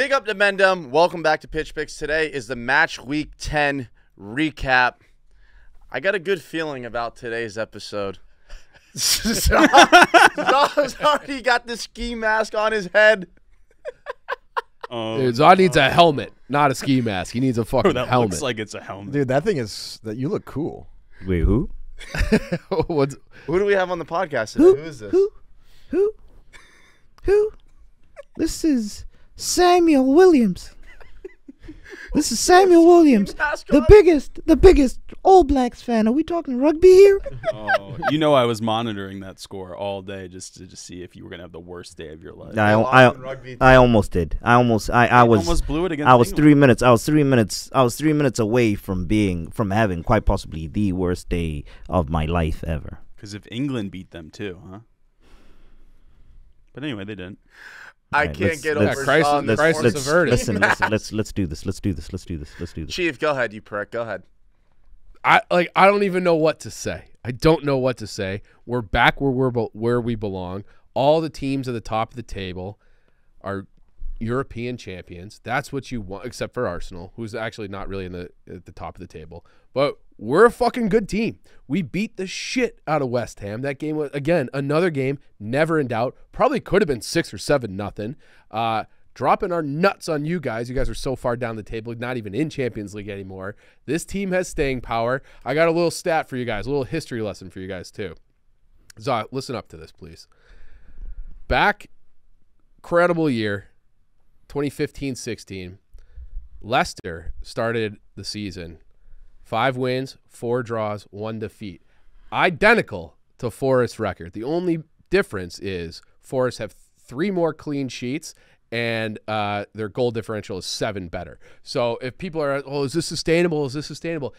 Big up to Mendem. Welcome back to Pitch Picks. Today is the Match Week 10 recap. I got a good feeling about today's episode. Zah's already got the ski mask on his head. Dude, Zah needs a helmet, not a ski mask. He needs a fucking that helmet. looks like it's a helmet. Dude, that thing is that you look cool. Wait, who? Who do we have on the podcast today? Who is this? Who? This is Samuel Williams. This is Samuel Williams, the biggest All Blacks fan. Are we talking rugby here? Oh, you know I was monitoring that score all day just to see if you were gonna have the worst day of your life. I almost did. I almost blew it against I was England. 3 minutes. I was 3 minutes away from having quite possibly the worst day of my life ever. Because if England beat them too, huh? But anyway, they didn't. I can't get over Sean. Crisis averted. Listen. Let's do this. Let's do this. Chief, go ahead, you prick. Go ahead. I don't even know what to say. I don't know what to say. We're back where we belong. All the teams at the top of the table are European champions. That's what you want, except for Arsenal, who's actually not really at the top of the table. But we're a fucking good team. We beat the shit out of West Ham. That game was, again, another game, never in doubt. Probably could have been 6 or 7-0. Dropping our nuts on you guys. You guys are so far down the table, not even in Champions League anymore. This team has staying power. I got a little stat for you guys, a little history lesson for you guys too. Zah, listen up to this, please. Back, incredible year, 2015-16. Leicester started the season 5 wins, 4 draws, 1 defeat. Identical to Forest's record. The only difference is Forest have 3 more clean sheets and their goal differential is 7 better. So if people are, oh, is this sustainable? Is this sustainable?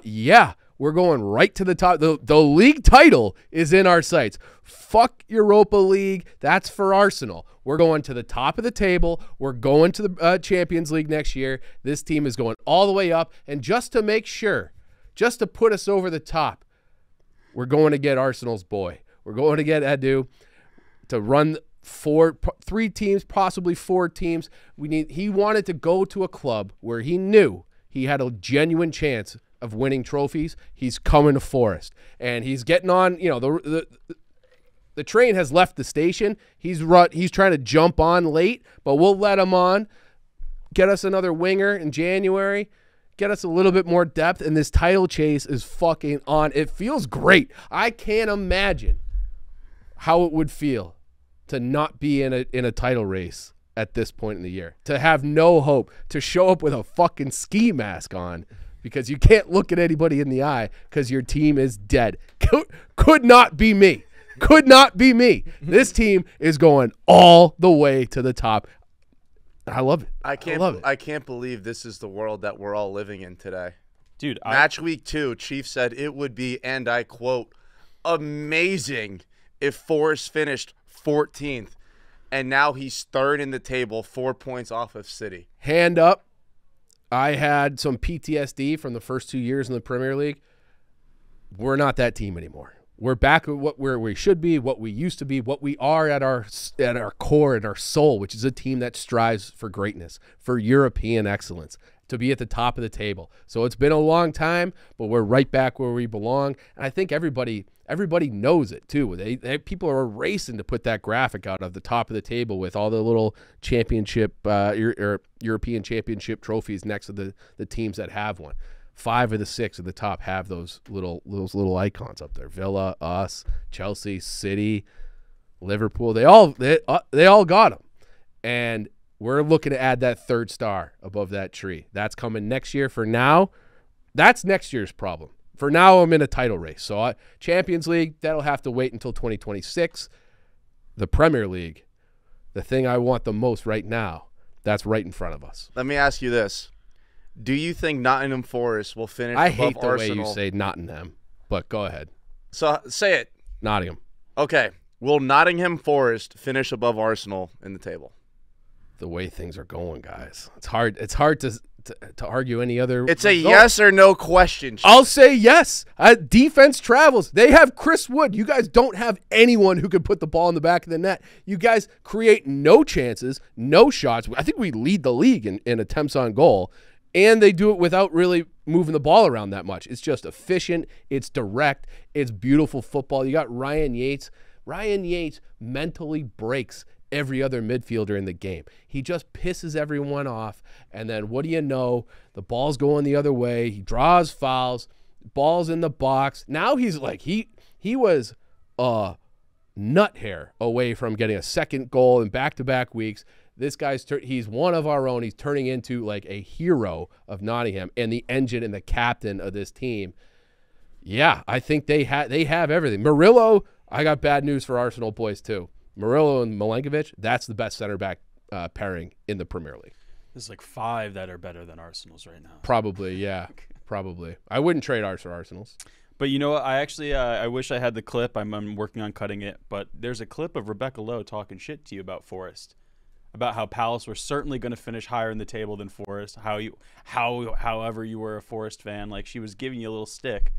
Yeah, we're going right to the top. The league title is in our sights. Fuck Europa League. That's for Arsenal. We're going to the top of the table. We're going to the Champions League next year. This team is going all the way up. And just to make sure, just to put us over the top, we're going to get Arsenal's boy. We're going to get Edu to run 3 teams, possibly 4 teams. He wanted to go to a club where he knew he had a genuine chance of winning trophies. He's coming to Forest, and he's getting on. You know, the train has left the station. He's trying to jump on late, but we'll let him on. Get us another winger in January. Get us a little bit more depth, and this title chase is fucking on. It feels great. I can't imagine how it would feel to not be in a title race at this point in the year, to have no hope, to show up with a fucking ski mask on because you can't look at anybody in the eye because your team is dead. Could not be me. Could not be me. This team is going all the way to the top. I love it. I love it. I can't believe this is the world that we're all living in today. Dude, Match Week 2, Chief said it would be, and I quote, amazing if Forest finished 14th, and now he's 3rd in the table, 4 points off of City. Hand up. I had some PTSD from the first 2 years in the Premier League. We're not that team anymore. We're back at where we should be, what we used to be, what we are at our core and our soul, which is a team that strives for greatness, for European excellence, to be at the top of the table. So it's been a long time, but we're right back where we belong. And I think everybody knows it too. People are racing to put that graphic out of the top of the table with all the little championship European championship trophies next to the teams that have one. 5 of the 6 at the top have those little icons up there. Villa, us, Chelsea, City, Liverpool. They all got them, and we're looking to add that 3rd star above that tree. That's coming next year. For now, that's next year's problem. For now, I'm in a title race. So Champions League, that'll have to wait until 2026. The Premier League, the thing I want the most right now, that's right in front of us. Let me ask you this. Do you think Nottingham Forest will finish above Arsenal? I hate the way you say Nottingham, but go ahead. So say it. Nottingham. Okay. Will Nottingham Forest finish above Arsenal in the table? The way things are going, guys. It's hard to argue any other. It's a result. yes or no question. I'll say yes. Defense travels. They have Chris Wood. You guys don't have anyone who can put the ball in the back of the net. You guys create no chances, no shots. I think we lead the league in attempts on goal, and they do it without really moving the ball around that much. It's just efficient. It's direct. It's beautiful football. You got Ryan Yates. Ryan Yates mentally breaks every other midfielder in the game. He just pisses everyone off, and then what do you know? The ball's going the other way. He draws fouls. Ball's in the box. Now he's like he was a nut hair away from getting a second goal in back-to-back weeks. This guy's he's one of our own. He's turning into like a hero of Nottingham and the engine and the captain of this team. Yeah, I think they have everything. Murillo, I got bad news for Arsenal boys too. Murillo and Milenkovic, that's the best center back pairing in the Premier League. There's like 5 that are better than Arsenal's right now. Probably, yeah. Probably. I wouldn't trade ours for Arsenal's. But you know what? I actually I wish I had the clip. I'm working on cutting it. But there's a clip of Rebecca Lowe talking shit to you about Forest, about how Palace were certainly going to finish higher in the table than Forest. However you were a Forest fan, like she was giving you a little stick.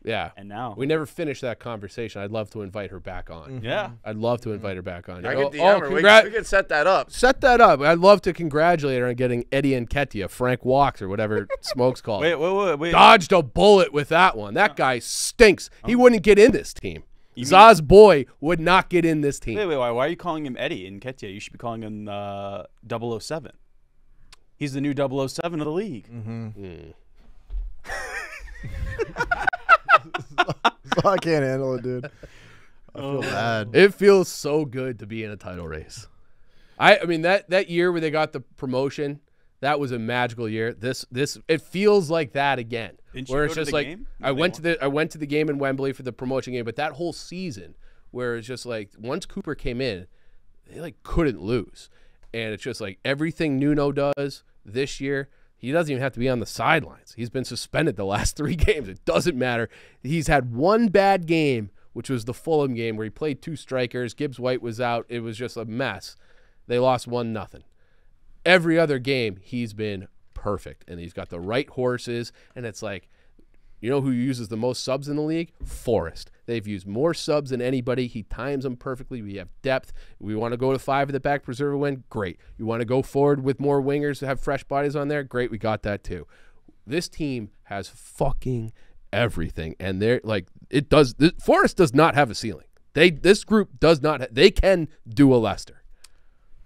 Yeah. And now we never finished that conversation. I'd love to invite her back on. Yeah. I'd love to invite her back on. I could DM her. We could set that up. Set that up. I'd love to congratulate her on getting Eddie Nketiah, Frank Walks, or whatever Smokes called it. Wait. Dodged a bullet with that one. That guy stinks. He wouldn't get in this team. Za's boy would not get in this team. Wait. Why are you calling him Eddie Nketiah? You should be calling him 007. He's the new 007 of the league. I can't handle it, dude. I feel bad. It feels so good to be in a title race. I mean that year where they got the promotion, that was a magical year. This it feels like that again. Didn't where you it's go to just the like game? I went to the game in Wembley for the promotion game, but that whole season where it's just like once Cooper came in, they like couldn't lose. And it's just like everything Nuno does this year, he doesn't even have to be on the sidelines. He's been suspended the last 3 games. It doesn't matter. He's had one bad game, which was the Fulham game where he played 2 strikers. Gibbs White was out. It was just a mess. They lost 1-0. Every other game, he's been perfect, and he's got the right horses, and it's like, you know who uses the most subs in the league? Forest. They've used more subs than anybody. He times them perfectly. We have depth. We want to go to 5 at the back, preserve a win? Great. You want to go forward with more wingers to have fresh bodies on there? Great. We got that too. This team has fucking everything, and they're like, Forest does not have a ceiling. This group does not. They can do a Leicester.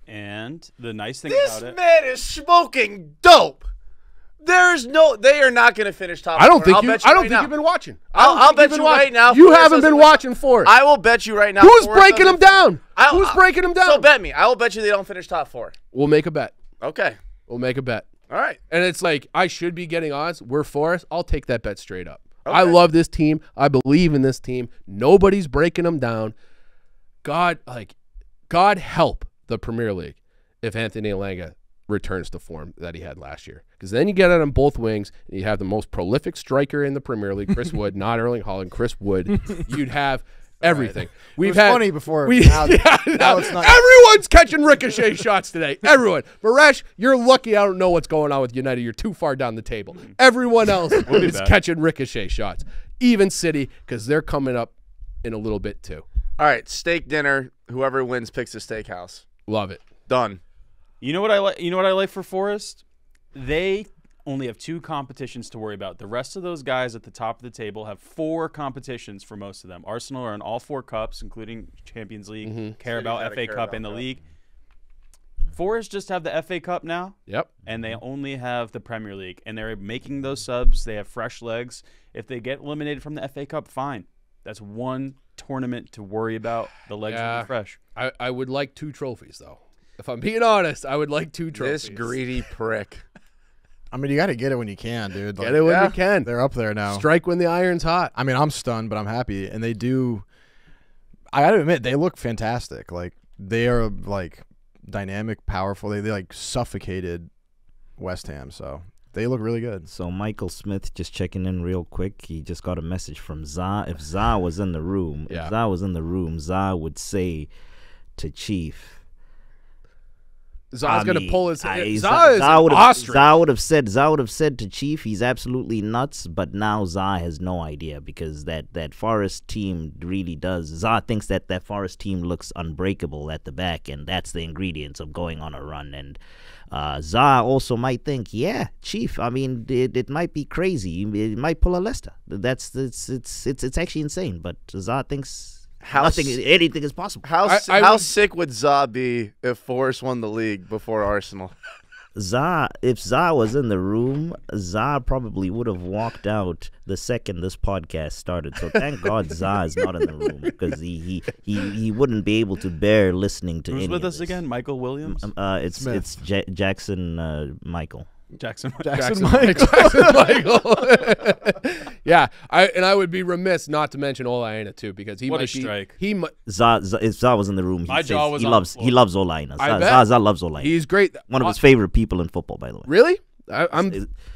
And the nice thing This about it, man is smoking dope. They are not going to finish top 4. I don't think now. you've been watching. I'll bet you right now. You Forest haven't been doesn't watching Forest. I will bet you right now. Who's Forest breaking them doesn't- down? Who's breaking them down? So bet me. I will bet you they don't finish top 4. We'll make a bet. Okay. We'll make a bet. All right. And it's like, I should be getting odds. We're Forest. I'll take that bet straight up. Okay. I love this team. I believe in this team. Nobody's breaking them down. God help the Premier League if Anthony Elanga returns to form that he had last year. Because then you get it on both wings, and you have the most prolific striker in the Premier League, Chris Wood, not Erling Haaland, Chris Wood. You'd have everything. It was funny before. Now it's not. Everyone's catching ricochet shots today. Everyone. Varesh, you're lucky I don't know what's going on with United. You're too far down the table. Everyone else is back. catching ricochet shots. Even City, because they're coming up in a little bit too. All right. Steak dinner. Whoever wins picks a steakhouse. Love it. Done. you know what I like. You know what I like for Forest? They only have 2 competitions to worry about. The rest of those guys at the top of the table have 4 competitions for most of them. Arsenal are in all 4 cups, including Champions League, Carabao, gotta FA care Cup, about and the that. league. Forest just have the FA Cup now, Yep. and they only have the Premier League, and they're making those subs. They have fresh legs. If they get eliminated from the FA Cup, fine. That's 1 tournament to worry about. The legs will Yeah. be fresh. I would like 2 trophies, though. If I'm being honest, I would like 2 trophies. This greedy prick. I mean, you got to get it when you can, dude. Get it when you can. They're up there now. Strike when the iron's hot. I mean, I'm stunned, but I'm happy, and they do. I got to admit, they look fantastic. Like they are like dynamic, powerful. They like suffocated West Ham, so they look really good. So Michael Smith just checking in real quick. He just got a message from Za. If Za was in the room, Za would say to Chief, Za's going to pull his head. Za is Za an ostrich. Za would have said to Chief, he's absolutely nuts. But now Za has no idea because that Forest team really does. Za thinks that Forest team looks unbreakable at the back, and that's the ingredients of going on a run. And Za also might think, yeah, Chief. I mean, it might be crazy. It might pull a Leicester. It's actually insane. But Za thinks. Anything is possible. How sick would Za be if Forest won the league before Arsenal? If Za was in the room, Za probably would have walked out the second this podcast started. So thank God Za is not in the room because he wouldn't be able to bear listening to. Who's any with of us this. again? Michael Williams. It's Jackson Michael. Jackson Michael. Yeah, I would be remiss not to mention Olaina too because he What a might be strike. If Za was in the room, My jaw was he on loves the floor. Olaina. I bet. Za loves Olaina. He's great. One of his favorite people in football, by the way. Really?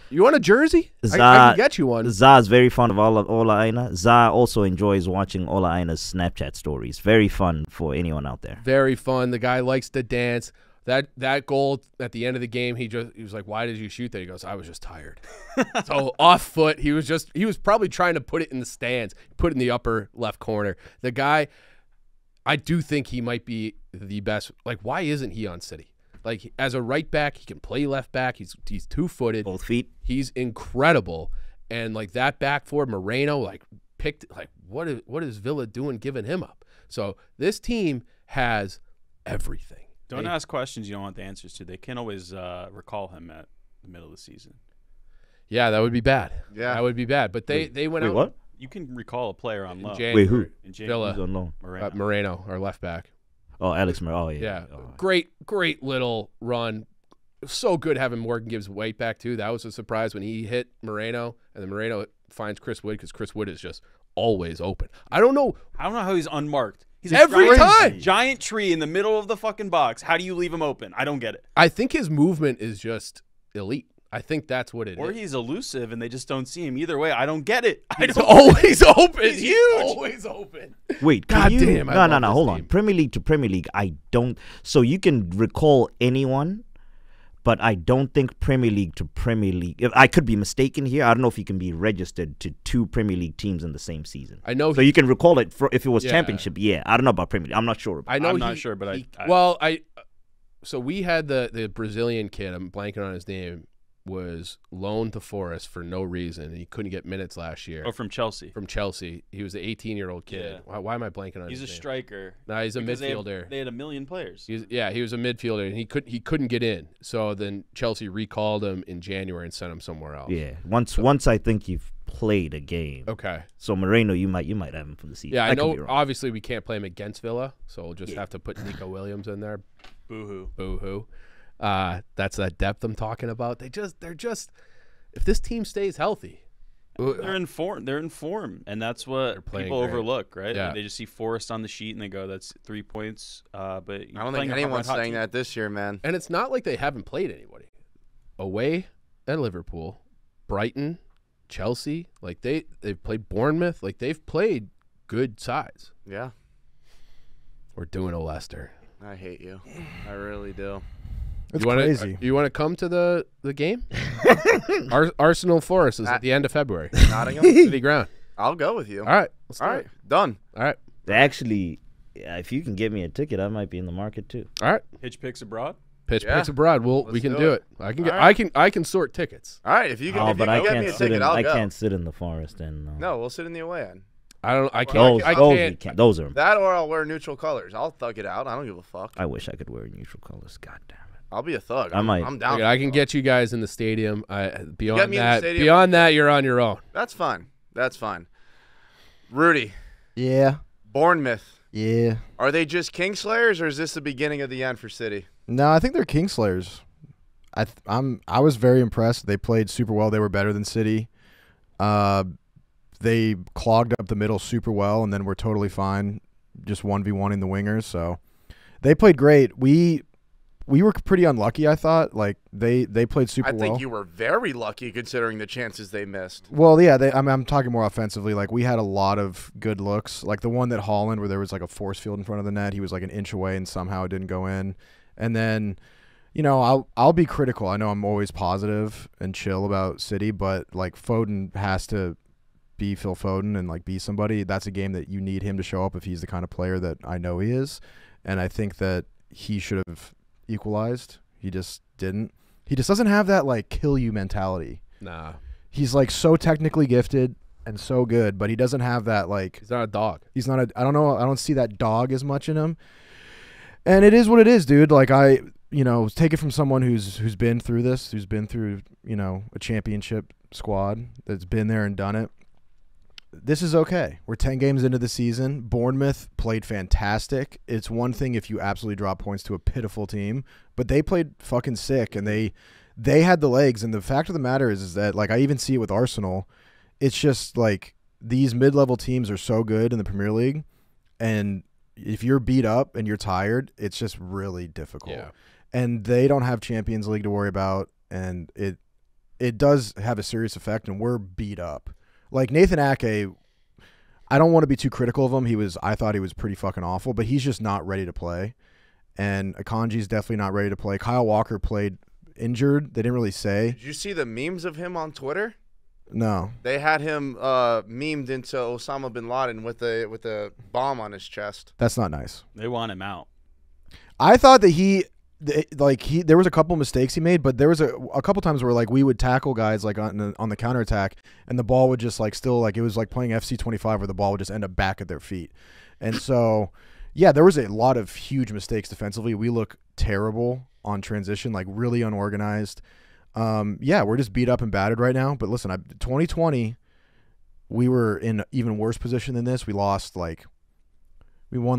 You want a jersey? I can get you one. Za is very fond of Olaina. Za also enjoys watching Olaina's Snapchat stories. Very fun for anyone out there. Very fun. The guy likes to dance. That goal at the end of the game, he was like, "Why did you shoot that?" He goes, "I was just tired." So off foot, he was probably trying to put it in the stands, put it in the upper left corner. The guy, I do think he might be the best. Like, why isn't he on City? Like, as a right back, he can play left back. He's 2-footed, Both feet. He's incredible, and like that back four, Moreno, like picked. Like, what is Villa doing, giving him up? So this team has everything. Don't ask questions you don't want the answers to. They can't always recall him at the middle of the season. Yeah, that would be bad. Yeah, that would be bad. But they went out. What? You can recall a player on loan. Wait, who? In Villa. Who's on loan? Moreno, our left back. Oh, Alex Moreno. Oh, yeah. Yeah, Oh. great little run. So good having Morgan gives weight back too. That was a surprise when he hit Moreno, and then Moreno finds Chris Wood because Chris Wood is just always open. I don't know how he's unmarked. He's every time. Giant tree in the middle of the fucking box. How do you leave him open? I don't get it. I think his movement is just elite. I think that's what it is. Or he's elusive and they just don't see him. Either way, I don't get it. He's always open. He's huge. Always open. Wait, God can you, damn, I no, love hold this on. team. Premier League to Premier League, I don't. So you can recall anyone, but I don't think Premier League to Premier League. I could be mistaken here. I don't know if you can be registered to 2 Premier League teams in the same season. I know. So you can recall it if it was Yeah. Championship. Yeah, I don't know about Premier League. I'm not sure. I know I'm not sure, but so we had the Brazilian kid. I'm blanking on his name. Was loaned to Forest for no reason. He couldn't get minutes last year. from Chelsea. From Chelsea. He was an 18-year-old kid. Yeah. Why am I blanking on He's a his name? striker. No, he's a Because midfielder. They had 1 million players. He was a midfielder, and he couldn't get in. So then Chelsea recalled him in January and sent him somewhere else. Yeah, once I think you've played a game. Okay. So Moreno, you might have him for the season. Yeah, I could be know. wrong. Obviously, we can't play him against Villa, so we'll just have to put Nico Williams in there. Boo-hoo. Boo-hoo. That's that depth I'm talking about. They're just. If this team stays healthy, They're in form. They're in form, and that's what playing people great. overlook, right? Yeah. They just see Forest on the sheet and they go, "That's 3 points." But I don't think anyone's saying that this year, man. and it's not like they haven't played anybody. Away at Liverpool, Brighton, Chelsea, like they've played Bournemouth, like they've played good sides. Yeah, We're doing a Leicester. I hate you. I really do. It's you wanna, crazy. You want to come to the game? Arsenal Forest is at the end of February. Nottingham. City ground. I'll go with you. All right. Let's do All right. it. Done. All right. Actually, if you can get me a ticket, I might be in the market too. All right. Hitch picks abroad. Pitch Yeah. picks abroad. We Let's can do do it. it. I can get. All right. I can sort tickets. All right. If you can, if but you I can get can't me a sit ticket, in. I'll I go. can't sit in the forest and. No, we'll sit in the away end. I can't. Those, I those, can't. we can't. Those are. That or I'll wear neutral colors. I'll thug it out. I don't give a fuck. I wish I could wear neutral colors. God damn it. I'll be a thug. I might. I'm down. Okay, I can get you guys in the stadium. Get Beyond me in the that, stadium. beyond that, you're on your own. That's fine. That's fine. Rudy, Yeah. Bournemouth. Yeah. Are they just Kingslayers, or is this the beginning of the end for City? No, I think they're Kingslayers. I was very impressed. They played super well. They were better than City. They clogged up the middle super well, and then were totally fine, just 1v1ing the wingers. So they played great. We were pretty unlucky, I thought. Like they played super I well. think you were very lucky considering the chances they missed. Well, yeah, I'm talking more offensively. Like, we had a lot of good looks. Like, the one that Holland, where there was, like, a force field in front of the net. He was, like, an inch away, and somehow it didn't go in. And then, I'll be critical. I know I'm always positive and chill about City, but like Foden has to be Phil Foden and like be somebody. That's a game that you need him to show up if he's the kind of player that I know he is. And I think that he should have equalized. He just didn't. He just doesn't have that like kill you mentality. Nah. He's like so technically gifted and so good, but he doesn't have that like. He's not a dog. He's not a. I don't know. I don't see that dog as much in him. And it is what it is, dude. Like take it from someone who's been through this, who's been through a championship squad that's been there and done it. This is okay. We're 10 games into the season. Bournemouth played fantastic. It's one thing if you absolutely drop points to a pitiful team, but they played fucking sick, and they had the legs. And the fact of the matter is that, like, I even see it with Arsenal. It's just, like, these mid-level teams are so good in the Premier League, and if you're beat up and you're tired, it's just really difficult. Yeah. And they don't have Champions League to worry about, and it does have a serious effect, and we're beat up. Like Nathan Ake, I don't want to be too critical of him. I thought he was pretty fucking awful, but he's just not ready to play. And Akanji's definitely not ready to play. Kyle Walker played injured. They didn't really say. Did you see the memes of him on Twitter? No. They had him memed into Osama bin Laden with a bomb on his chest. That's not nice. They want him out. I thought that there was a couple mistakes he made, but there was a couple times where like we would tackle guys like on the counterattack, and the ball would just like still like it was like playing FC 25 where the ball would just end up back at their feet. And so yeah, there was a lot of huge mistakes defensively. We look terrible on transition, like really unorganized. Yeah, we're just beat up and battered right now. But listen, 2020, we were in an even worse position than this. We won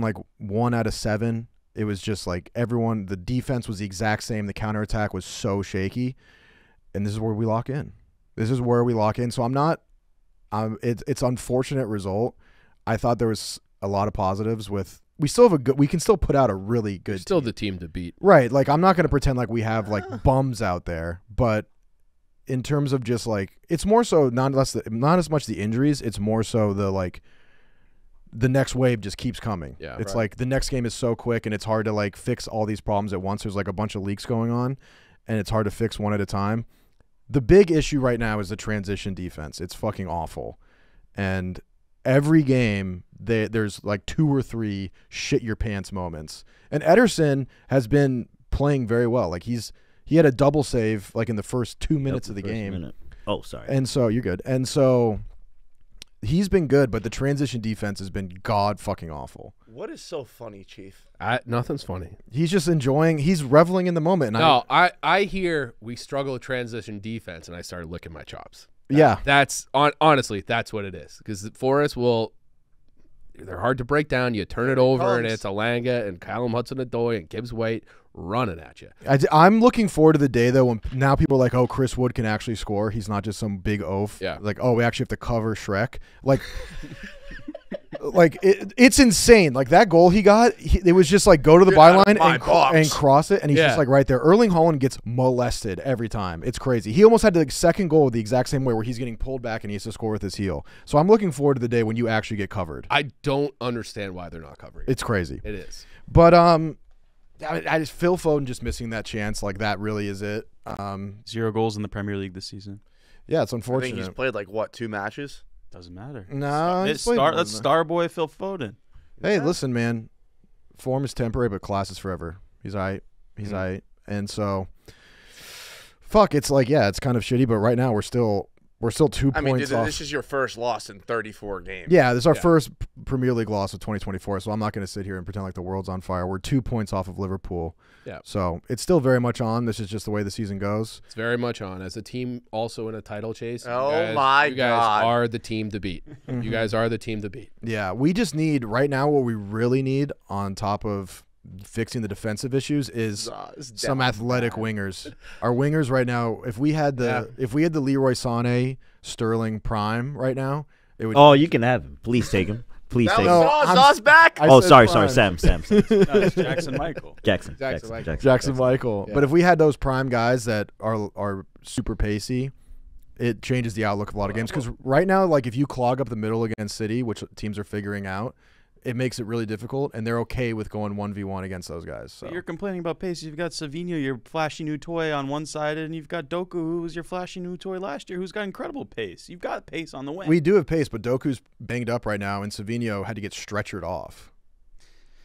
like 1 out of 7. It was just like the defense was the exact same. The counterattack was so shaky. And this is where we lock in. So it's unfortunate result. I thought there was a lot of positives we can still put out a really good Still team. the team to beat. Right. Like I'm not going to pretend like we have like bums out there, but in terms of just like, it's more so not as much the injuries. It's more so the next wave just keeps coming. Yeah, it's right. like the next game is so quick, and it's hard to like fix all these problems at once. There's like a bunch of leaks going on, and it's hard to fix one at a time. The big issue right now is the transition defense. It's fucking awful. And every game there's like 2 or 3 shit your pants moments. And Ederson has been playing very well. Like he had a double save like in the first 2 minutes of the game. Minute. Oh, sorry. And so you're good. And so he's been good, but the transition defense has been god fucking awful. What is so funny, Chief? Nothing's funny. He's just he's reveling in the moment. And I hear we struggle with transition defense, and I started licking my chops. Yeah. Honestly, that's what it is. Because Forest they're hard to break down. You turn it over, and it's Alanga and Callum Hudson-Odoi and Gibbs White running at you. I'm looking forward to the day, though, when now people are like, oh, Chris Wood can actually score. He's not just some big oaf. Yeah. Like, oh, we actually have to cover Shrek. Like, it's insane. Like, that goal he got, it was just like go to the byline and cross it, and he's just like right there. Erling Haaland gets molested every time. It's crazy. He almost had the second goal the exact same way where he's getting pulled back and he has to score with his heel. So I'm looking forward to the day when you actually get covered. I don't understand why they're not covering. It's crazy. It is. But I just Phil Foden just missing that chance. Like that really is it. 0 goals in the Premier League this season. Yeah, it's I unfortunate. think he's played like 2 matches? Doesn't matter. No, That's star boy Phil Foden. Hey, listen, man. Form is temporary, but class is forever. He's all right. And so, fuck. It's like, yeah, it's kind of shitty, but right now we're still 2 points off. This is your first loss in 34 games. Yeah, this is our first Premier League loss of 2024, so I'm not going to sit here and pretend like the world's on fire. We're 2 points off of Liverpool. Yeah. So it's still very much on. This is just the way the season goes. It's very much on. As a team also in a title chase, Oh, you guys are the team to beat. You guys are the team to beat. Yeah, we just need, right now, what we really need on top of fixing the defensive issues is some athletic wingers. Our wingers right now, if we had the Leroy Sané Sterling prime right now, it would. Oh, you can have him. Please take him. Please take him. Zaw's back. Sorry, Sam. No, it's Jackson Michael. Jackson Michael. Yeah. But if we had those prime guys that are super pacey, it changes the outlook of a lot of games. Because right now, like if you clog up the middle against City, which teams are figuring out, it makes it really difficult, and they're okay with going 1v1 against those guys. So. But you're complaining about pace. You've got Savinho, your flashy new toy, on one side, and you've got Doku, who was your flashy new toy last year, who's got incredible pace. You've got pace on the wing. We do have pace, but Doku's banged up right now, and Savinho had to get stretchered off.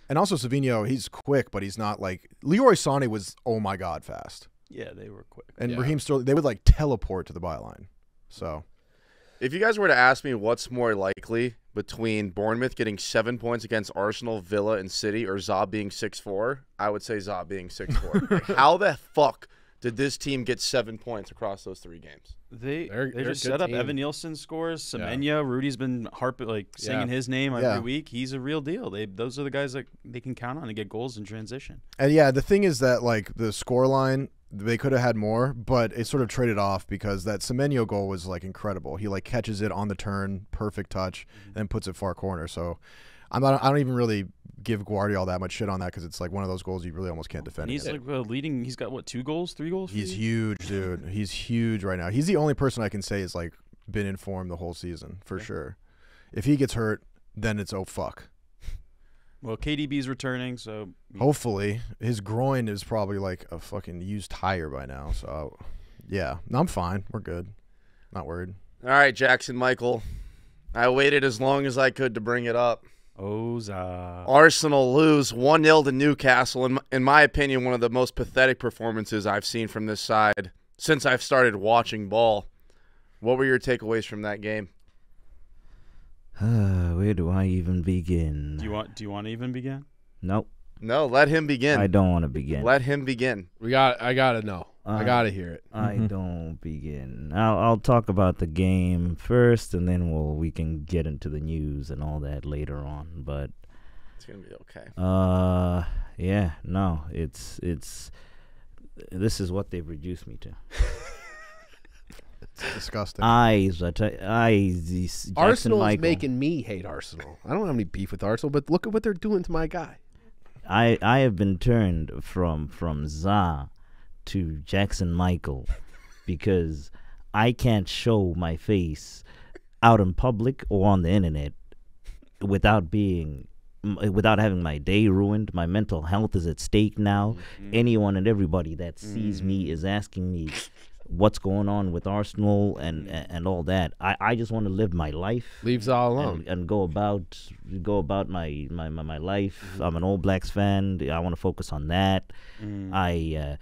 And also Savinho, he's quick, but he's not like Leroy Sané was, oh my God, fast. Yeah, they were quick. And Raheem Sterling, they would like teleport to the byline. So, if you guys were to ask me what's more likely between Bournemouth getting 7 points against Arsenal, Villa, and City, or Zaw being 6'4", I would say Zaw being 6'4". Like, how the fuck did this team get 7 points across those 3 games? They They're just a good set up. team. Evan Nielsen scores. Semenya, Rudy's been singing his name every week. He's a real deal. Those are the guys that they can count on to get goals in transition. and yeah, the thing is that like the scoreline, they could have had more, but it sort of traded off because that Semenyo goal was like incredible. He like catches it on the turn, perfect touch, and then puts it far corner. So I don't even really give Guardiola that much shit on that because it's like one of those goals you really almost can't defend. And he's like leading. He's got what, 2 goals, 3 goals? He's huge, dude. He's huge right now. He's the only person I can say is like been in form the whole season for sure. If he gets hurt, then it's oh fuck. Well, KDB's returning, so Hopefully, his groin is probably like a fucking used tire by now. So, yeah, no, I'm fine. We're good. Not worried. All right, Jackson Michael. I waited as long as I could to bring it up. Oza. Arsenal lose 1-0 to Newcastle. In my opinion, one of the most pathetic performances I've seen from this side since I've started watching ball. What were your takeaways from that game? Where do I even begin? Do you want to even begin? Nope. No, let him begin. I don't want to begin. Let him begin. I gotta know. I gotta hear it. I don't begin. I'll talk about the game first, and then we can get into the news and all that later on. But It's gonna be okay. yeah, no, it's this is what they've reduced me to. It's disgusting. Arsenal is Michael. making me hate Arsenal. I don't have any beef with Arsenal, but look at what they're doing to my guy. I have been turned from Za to Jackson Michael because I can't show my face out in public or on the internet without having my day ruined. My mental health is at stake now. Anyone and everybody that sees me is asking me what's going on with Arsenal and all that. I just want to live my life. Leave Zaw alone. And go about my life. I'm an All Blacks fan. I want to focus on that. You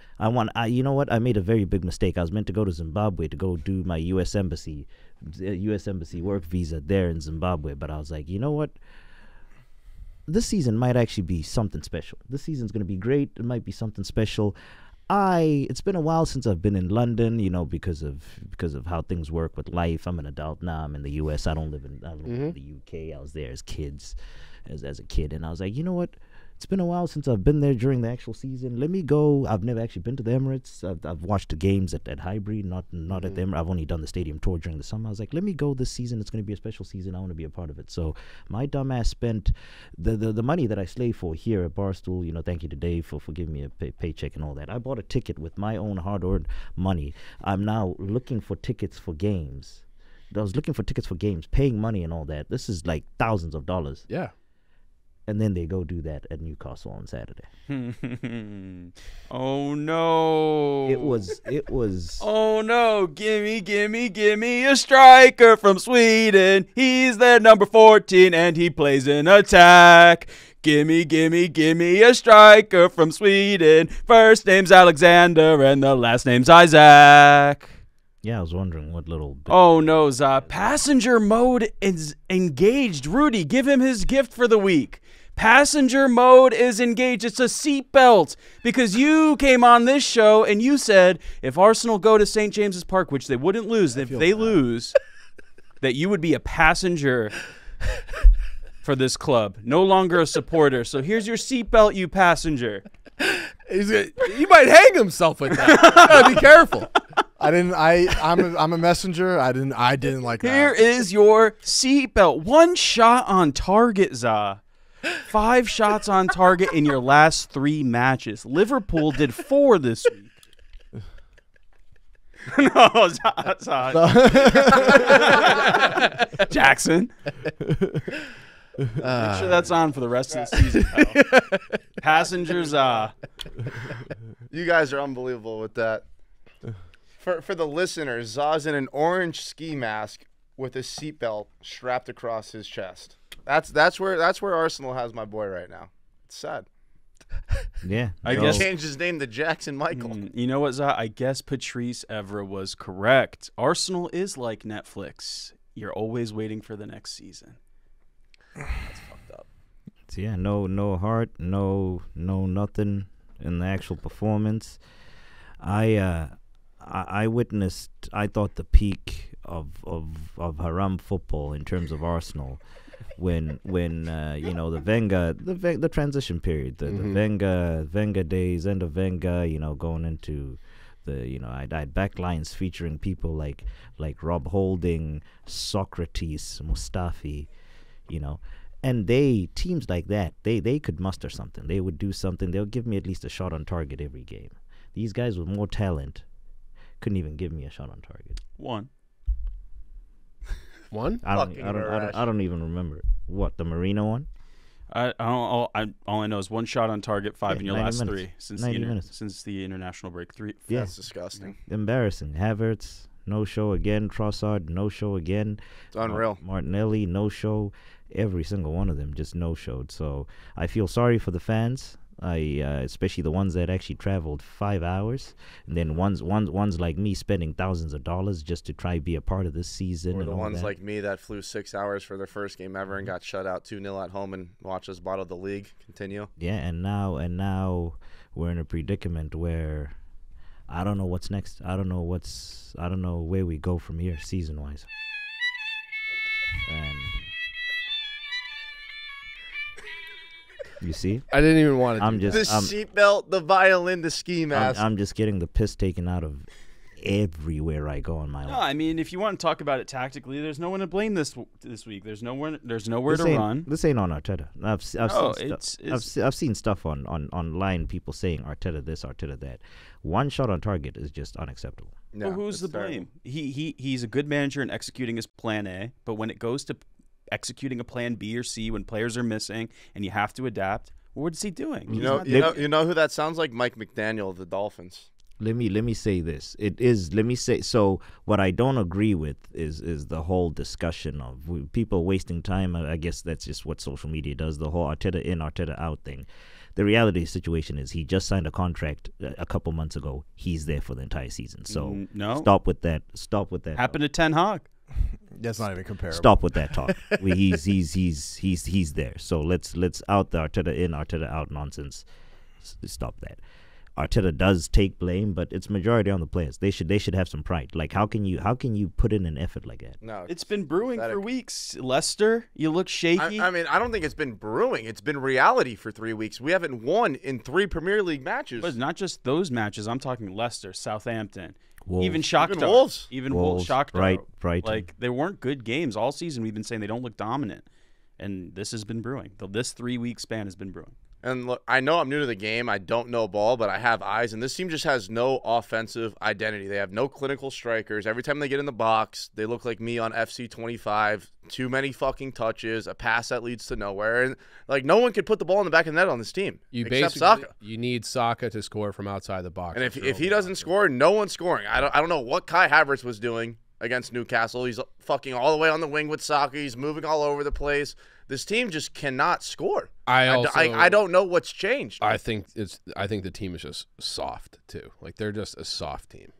know what? I made a very big mistake. I was meant to go to Zimbabwe to go do my U.S. Embassy work visa there in Zimbabwe, but I was like, you know what? This season might actually be something special. This season's going to be great. It might be something special. It's been a while since I've been in London, you know, because of how things work with life. I'm an adult now. I'm in the U.S. I don't live in the U.K. I was there as a kid, and I was like, you know what? It's been a while since I've been there during the actual season. Let me go. I've never actually been to the Emirates. I've watched the games at Highbury, not at the Emirates. I've only done the stadium tour during the summer. I was like, let me go this season. It's going to be a special season. I want to be a part of it. So my dumbass spent the money that I slave for here at Barstool. You know, thank you to Dave for giving me a paycheck and all that. I bought a ticket with my own hard-earned money. I'm now looking for tickets for games. I was looking for tickets for games, paying money and all that. This is like thousands of dollars. Yeah. And then they go do that at Newcastle on Saturday. Oh no! It was. Oh no! Gimme a striker from Sweden. He's their number 14 and he plays in attack. Gimme a striker from Sweden. First name's Alexander and the last name's Isaac. Yeah, I was wondering what little. Oh no, Za! Passenger mode is engaged. Rudy, give him his gift for the week. Passenger mode is engaged. It's a seatbelt because you came on this show and you said if Arsenal go to St. James's Park, which they wouldn't lose, if they lose, that you would be a passenger for this club, no longer a supporter. So here's your seatbelt, you passenger. He might hang himself with that. You gotta be careful. I'm a messenger. I didn't like that. Here is your seatbelt. 1 shot on target, Za. 5 shots on target in your last 3 matches. Liverpool did 4 this week. No, Za. Jackson. Make sure that's on for the rest of the season. Passengers, You guys are unbelievable with that. For the listeners, Za's in an orange ski mask with a seatbelt strapped across his chest. That's where Arsenal has my boy right now. It's sad. Yeah. I He guess- changed his name to Jackson Michael. You know what, Za? I guess Patrice Evra was correct. Arsenal is like Netflix. You're always waiting for the next season. That's fucked up. So yeah, no heart, no nothing in the actual performance. I witnessed. I thought the peak of haram football in terms of Arsenal when the transition period, the Wenger days, end of Wenger, going into the I had backlines featuring people like Rob Holding, Socrates, Mustafi, and teams like that, they could muster something. They would do something. They'll give me at least a shot on target every game. These guys with more talent couldn't even give me a shot on target. One. I don't even remember what the Marino one. All I know is one shot on target, 5 in your 90 last minutes. 3 since 90 minutes. since the international break. 3. Yeah. That's disgusting. Embarrassing. Havertz, no show again. Trossard, no show again. It's unreal. Martinelli, no show. Every single one of them just no showed. So I feel sorry for the fans. Especially the ones that actually traveled 5 hours, and then ones like me spending thousands of dollars just to try be a part of this season. Or and the all ones that. like me that flew 6 hours for their first game ever and got shut out 2-0 at home and watched us bottle the league continue. Yeah, and now we're in a predicament where I don't know what's next. I don't know where we go from here season wise. And you see, I didn't even want to. I'm do just The seatbelt, the violin, the ski mask. I'm just getting the piss taken out of everywhere I go in my No, life. I mean, if you want to talk about it tactically, there's no one to blame this week. There's nowhere This to ain't- run. This ain't on Arteta. I've seen stuff on online. People saying Arteta this, Arteta that. One shot on target is just unacceptable. No, Well, who's it's the terrible. blame? He's a good manager in executing his plan A, but when it goes to executing a plan B or C, when players are missing and you have to adapt, what is he doing? You He's know, not- you know who that sounds like? Mike McDaniel of the Dolphins. Let me say this. So what I don't agree with is the whole discussion of people wasting time. I guess that's just what social media does. The whole Arteta in, Arteta out thing. The reality situation is he just signed a contract a couple months ago. He's there for the entire season. So No. stop with that. Stop with that. Happened to Ten Hag. That's not even comparable. Stop with that talk. He's there. So let's out the Arteta in, Arteta out nonsense. Stop that. Arteta does take blame, but it's majority on the players. They should have some pride. Like how can you put in an effort like that? No, It's been brewing pathetic. for weeks. Leicester, you look shaky. I mean, I don't think it's been brewing. It's been reality for 3 weeks. We haven't won in 3 Premier League matches. But not just those matches. I'm talking Leicester, Southampton, Wolves. even Shakhtar, Even Wolves. even Wolves, Shakhtar. Brighton. Like they weren't good games all season. We've been saying they don't look dominant, and this has been brewing. This 3 week span has been brewing. And look, I know I'm new to the game. I don't know ball, but I have eyes. And this team just has no offensive identity. They have no clinical strikers. Every time they get in the box, they look like me on FC 25. Too many fucking touches, a pass that leads to nowhere. And, like, no one could put the ball in the back of the net on this team except basically Saka. you need Saka to score from outside the box. And if he doesn't score, no one's scoring. I don't know what Kai Havertz was doing against Newcastle. He's fucking all the way on the wing with Saka. He's moving all over the place. This team just cannot score. I don't know what's changed. I think the team is just soft too. Like they're just a soft team.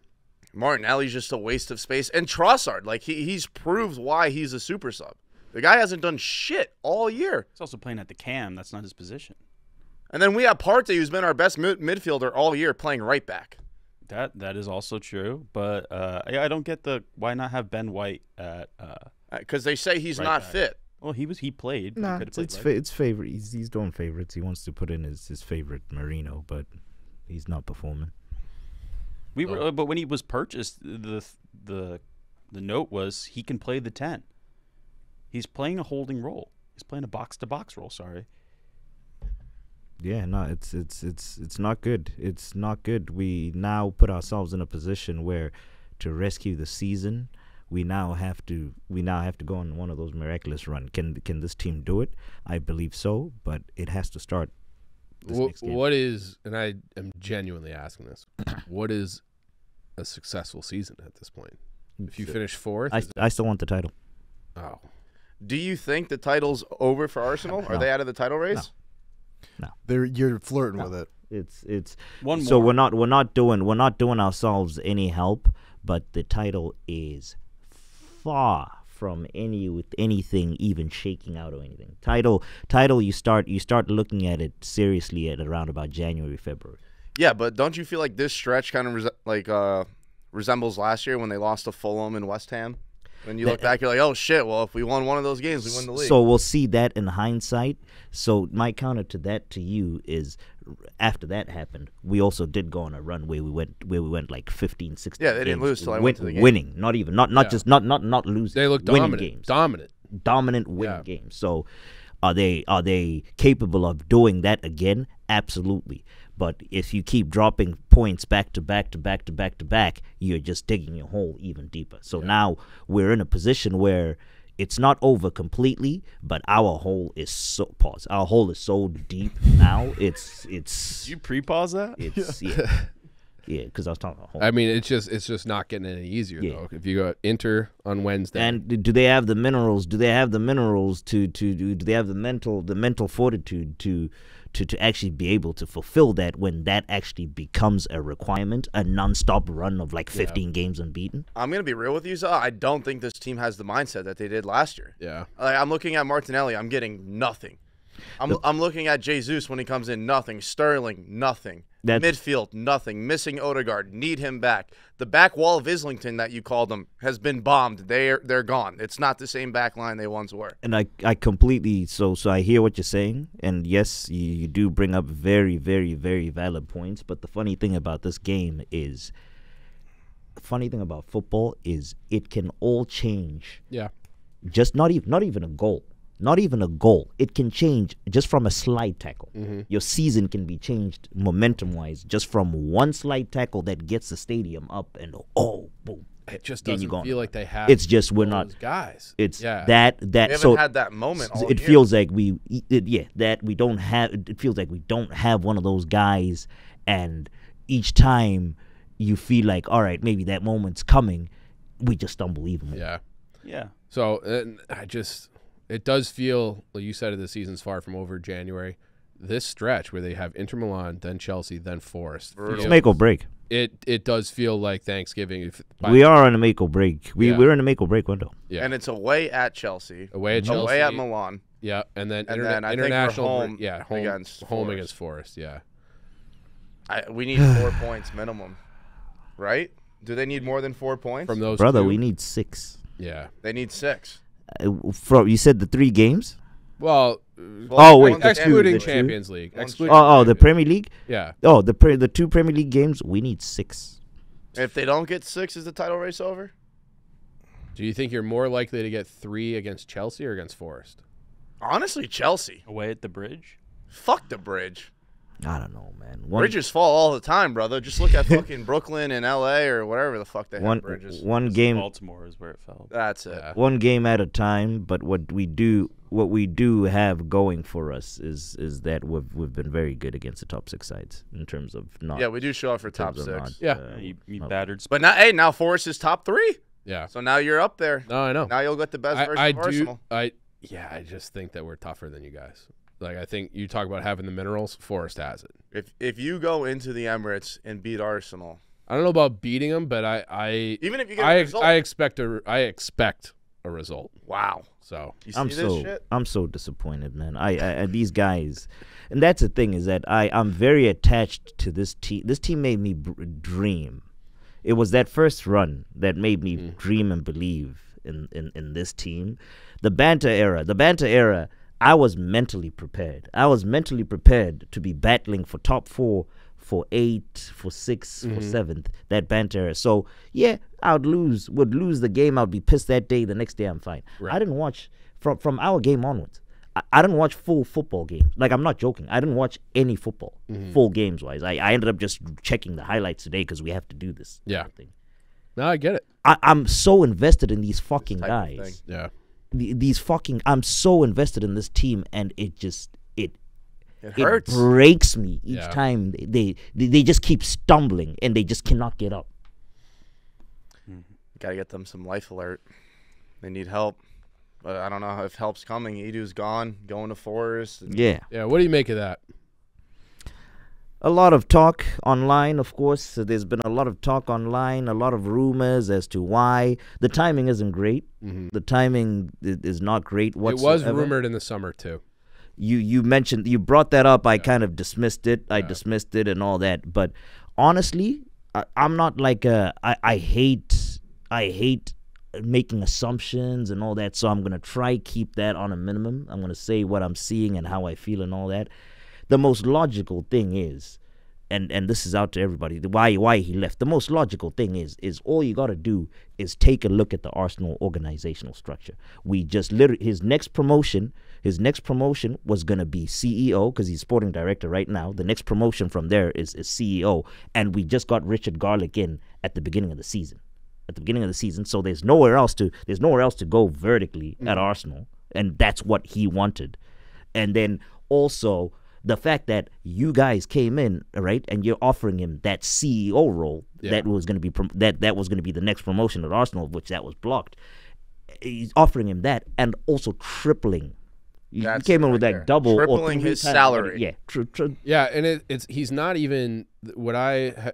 Martinelli's just a waste of space. And Trossard, like he's proved why he's a super sub. The guy hasn't done shit all year. He's also playing at the cam. That's not his position. And then we have Partey, who's been our best midfielder all year, playing right back. That is also true. But I don't get why not have Ben White at. Because they say he's Right not back. fit. Well, he played. He Nah, could've played it's right. favorite. He's doing favorites. He wants to put in his favorite Marino, but he's not performing. But when he was purchased, the note was he can play the 10. He's playing a holding role. He's playing a box to box role. Sorry. Yeah, no, it's not good. It's not good. We now put ourselves in a position where to rescue the season, we now have to go on one of those miraculous run. Can this team do it? I believe so, but it has to start this next game. What is, and I am genuinely asking this, what is a successful season at this point? If you finish fourth, I still want the title. oh, Do you think the title's over for Arsenal? Are No. they out of the title race? You're flirting with it. It's One so more. we're not doing ourselves any help, but the title is far from anything even shaking out or anything. Title you start looking at it seriously at around about January, February. Yeah, but don't you feel like this stretch kind of resembles last year when they lost to Fulham and West Ham? When you look back, you're like, oh shit, well, if we won one of those games, we win the league. So we'll see that in hindsight. So my counter to that to you is, after that happened, we also did go on a run where we went like 15, 16 Yeah, they didn't games lose till I went to the game. winning, not losing. they look winning dominant. winning games. So are they capable of doing that again? Absolutely. But if you keep dropping points back to back, you're just digging your hole even deeper. So now we're in a position where it's not over completely, but our hole is so deep now. It's Did you pre-pause that? it's yeah, because I was talking about hole. I mean, it's just not getting any easier though. If you go Inter on Wednesday, And do they have the minerals? Do they have the minerals to do they have the mental fortitude to actually be able to fulfill that when that actually becomes a requirement, a non-stop run of like 15 games unbeaten? I'm going to be real with you, Zah. I don't think this team has the mindset that they did last year. yeah, Like, I'm looking at Martinelli. I'm getting nothing. I'm looking at Jesus when he comes in. Nothing. Sterling. Nothing. Midfield. Nothing. Missing Odegaard. Need him back. The back wall of Islington that you called them has been bombed. They're gone. It's not the same back line they once were. And I completely so I hear what you're saying, and yes, you do bring up very, very, very valid points. But the funny thing about this game is, about football is it can all change. yeah. Just not even a goal. Not even a goal. It can change just from a slide tackle. Your season can be changed momentum-wise just from one slide tackle that gets the stadium up and boom. It just Then doesn't you go on. feel like they have. It's just we're those not guys. It's yeah. that We haven't so had that moment all it year. feels like we don't have. It feels like we don't have one of those guys, and each time you feel like, all right, maybe that moment's coming, we just stumble even more. Yeah. Yeah. So it does feel, like you said, the season's far from over January. This stretch where they have Inter Milan, then Chelsea, then Forest. It's make or break. It does feel like Thanksgiving. We are on a make or break. Yeah. We're in a make or break window. Yeah. And it's away at Chelsea. Away at Chelsea. Away at Milan. Yeah, and then, And then I think we're international. home home against home Forest. against Forest. Yeah. We need 4 points minimum, right? Do they need more than 4 points? From those Brother, two, we need 6. Yeah. They need 6. You said the 3 games? Well, Oh, wait, one's the excluding two. Champions League. One's Excluding Oh, the Champions- Premier League? Yeah. Oh, the 2 Premier League games, we need 6. If they don't get 6, is the title race over? Do you think you're more likely to get 3 against Chelsea or against Forest? Honestly, Chelsea. Away at the Bridge. Fuck the Bridge. I don't know, man. Bridges fall all the time, brother. Just look at fucking Brooklyn and L.A. or whatever the fuck they have bridges. One game Baltimore is where it fell. That's it. Yeah. one game at a time, but what we do have going for us is that we've been very good against the top 6 sides in terms of not. Yeah, we do show up for in top terms 6. of not, Yeah. You not- battered. But now Forest is top 3. Yeah. So now you're up there. No, I know. Now you'll get the best version I of Arsenal. I just think that we're tougher than you guys. Like, I think you talk about having the minerals. Forest has it. If you go into the Emirates and beat Arsenal, I don't know about beating them, but I even if you get a result, I expect a result. wow. So You see I'm this so shit? I'm so disappointed, man. I these guys, and that's the thing is that I'm very attached to this team. This team made me dream. It was that first run that made me dream and believe in this team. The banter era. I was mentally prepared. I was mentally prepared to be battling for top 4, for 8, for 6, for 7th. That banter era. So yeah, would lose the game. I'd be pissed that day. The next day I'm fine. Right. I didn't watch from our game onwards. I didn't watch full football games. Like, I'm not joking. I didn't watch any football, full games wise. I ended up just checking the highlights today because we have to do this. Yeah. thing. No, I get it. I'm so invested in these fucking type of guys. Yeah. I'm so invested in this team, and it hurts. breaks me each Yeah. time they just keep stumbling and they just cannot get up. Got to get them some life alert. They need help. But I don't know if help's coming. Edu's gone, going to Forest. Yeah. Yeah. What do you make of that? A lot of talk online, of course. So there's been a lot of talk online, a lot of rumors as to why. The timing isn't great. Mhm. The timing is not great It whatsoever. was rumored in the summer too. You mentioned, you brought that up. I kind of dismissed it. I dismissed it and all that. But honestly, I'm not like I hate making assumptions and all that. So I'm gonna try keep that on a minimum. I'm gonna say what I'm seeing and how I feel and all that. The most logical thing is, and this is out to everybody, why he left. The most logical thing is all you got to do is take a look at the Arsenal organizational structure. We just literally, his next promotion was going to be CEO, because he's sporting director right now. The next promotion from there is CEO, and we just got Richard Garlick in at the beginning of the season. So there's nowhere else to go vertically at Arsenal, and that's what he wanted. And then also the fact that you guys came in, right, and you're offering him that CEO role that was going to be that was going to be the next promotion at Arsenal, which that was blocked. He's offering him that, and also tripling. You came in with that double, tripling his salary. Yeah, Yeah, and he's not even what I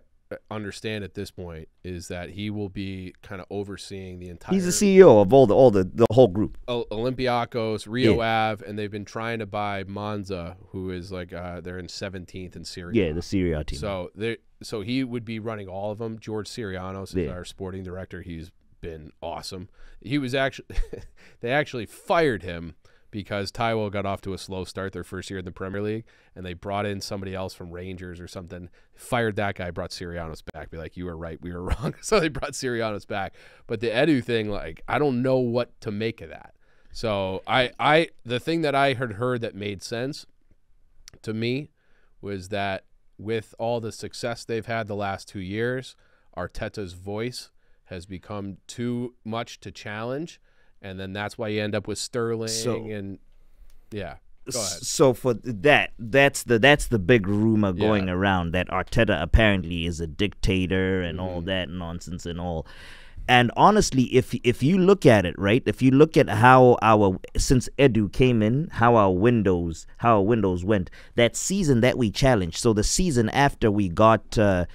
understand at this point is that he will be kind of overseeing the entire. He's the CEO of all the whole group. Olympiacos, Rio Ave, and they've been trying to buy Monza, who is like they're in 17th in Serie A. Yeah, the Serie A team. So he would be running all of them. George Sirianos is our sporting director. He's been awesome. He was actually they actually fired him because Taiwo got off to a slow start their first year in the Premier League, and they brought in somebody else from Rangers or something, fired that guy, brought Sirianos back, be like, you were right, we were wrong. So they brought Sirianos back. But the Edu thing, like, I don't know what to make of that. So the thing that I had heard that made sense to me was that with all the success they've had the last 2 years, Arteta's voice has become too much to challenge. And then that's why you end up with Sterling and yeah. Go ahead. So for that's the big rumor going around that Arteta apparently is a dictator and all that nonsense and all. And honestly, if you look at it, right, if you look at how since Edu came in, how our windows went, that season that we challenged. So the season after we got Jesus,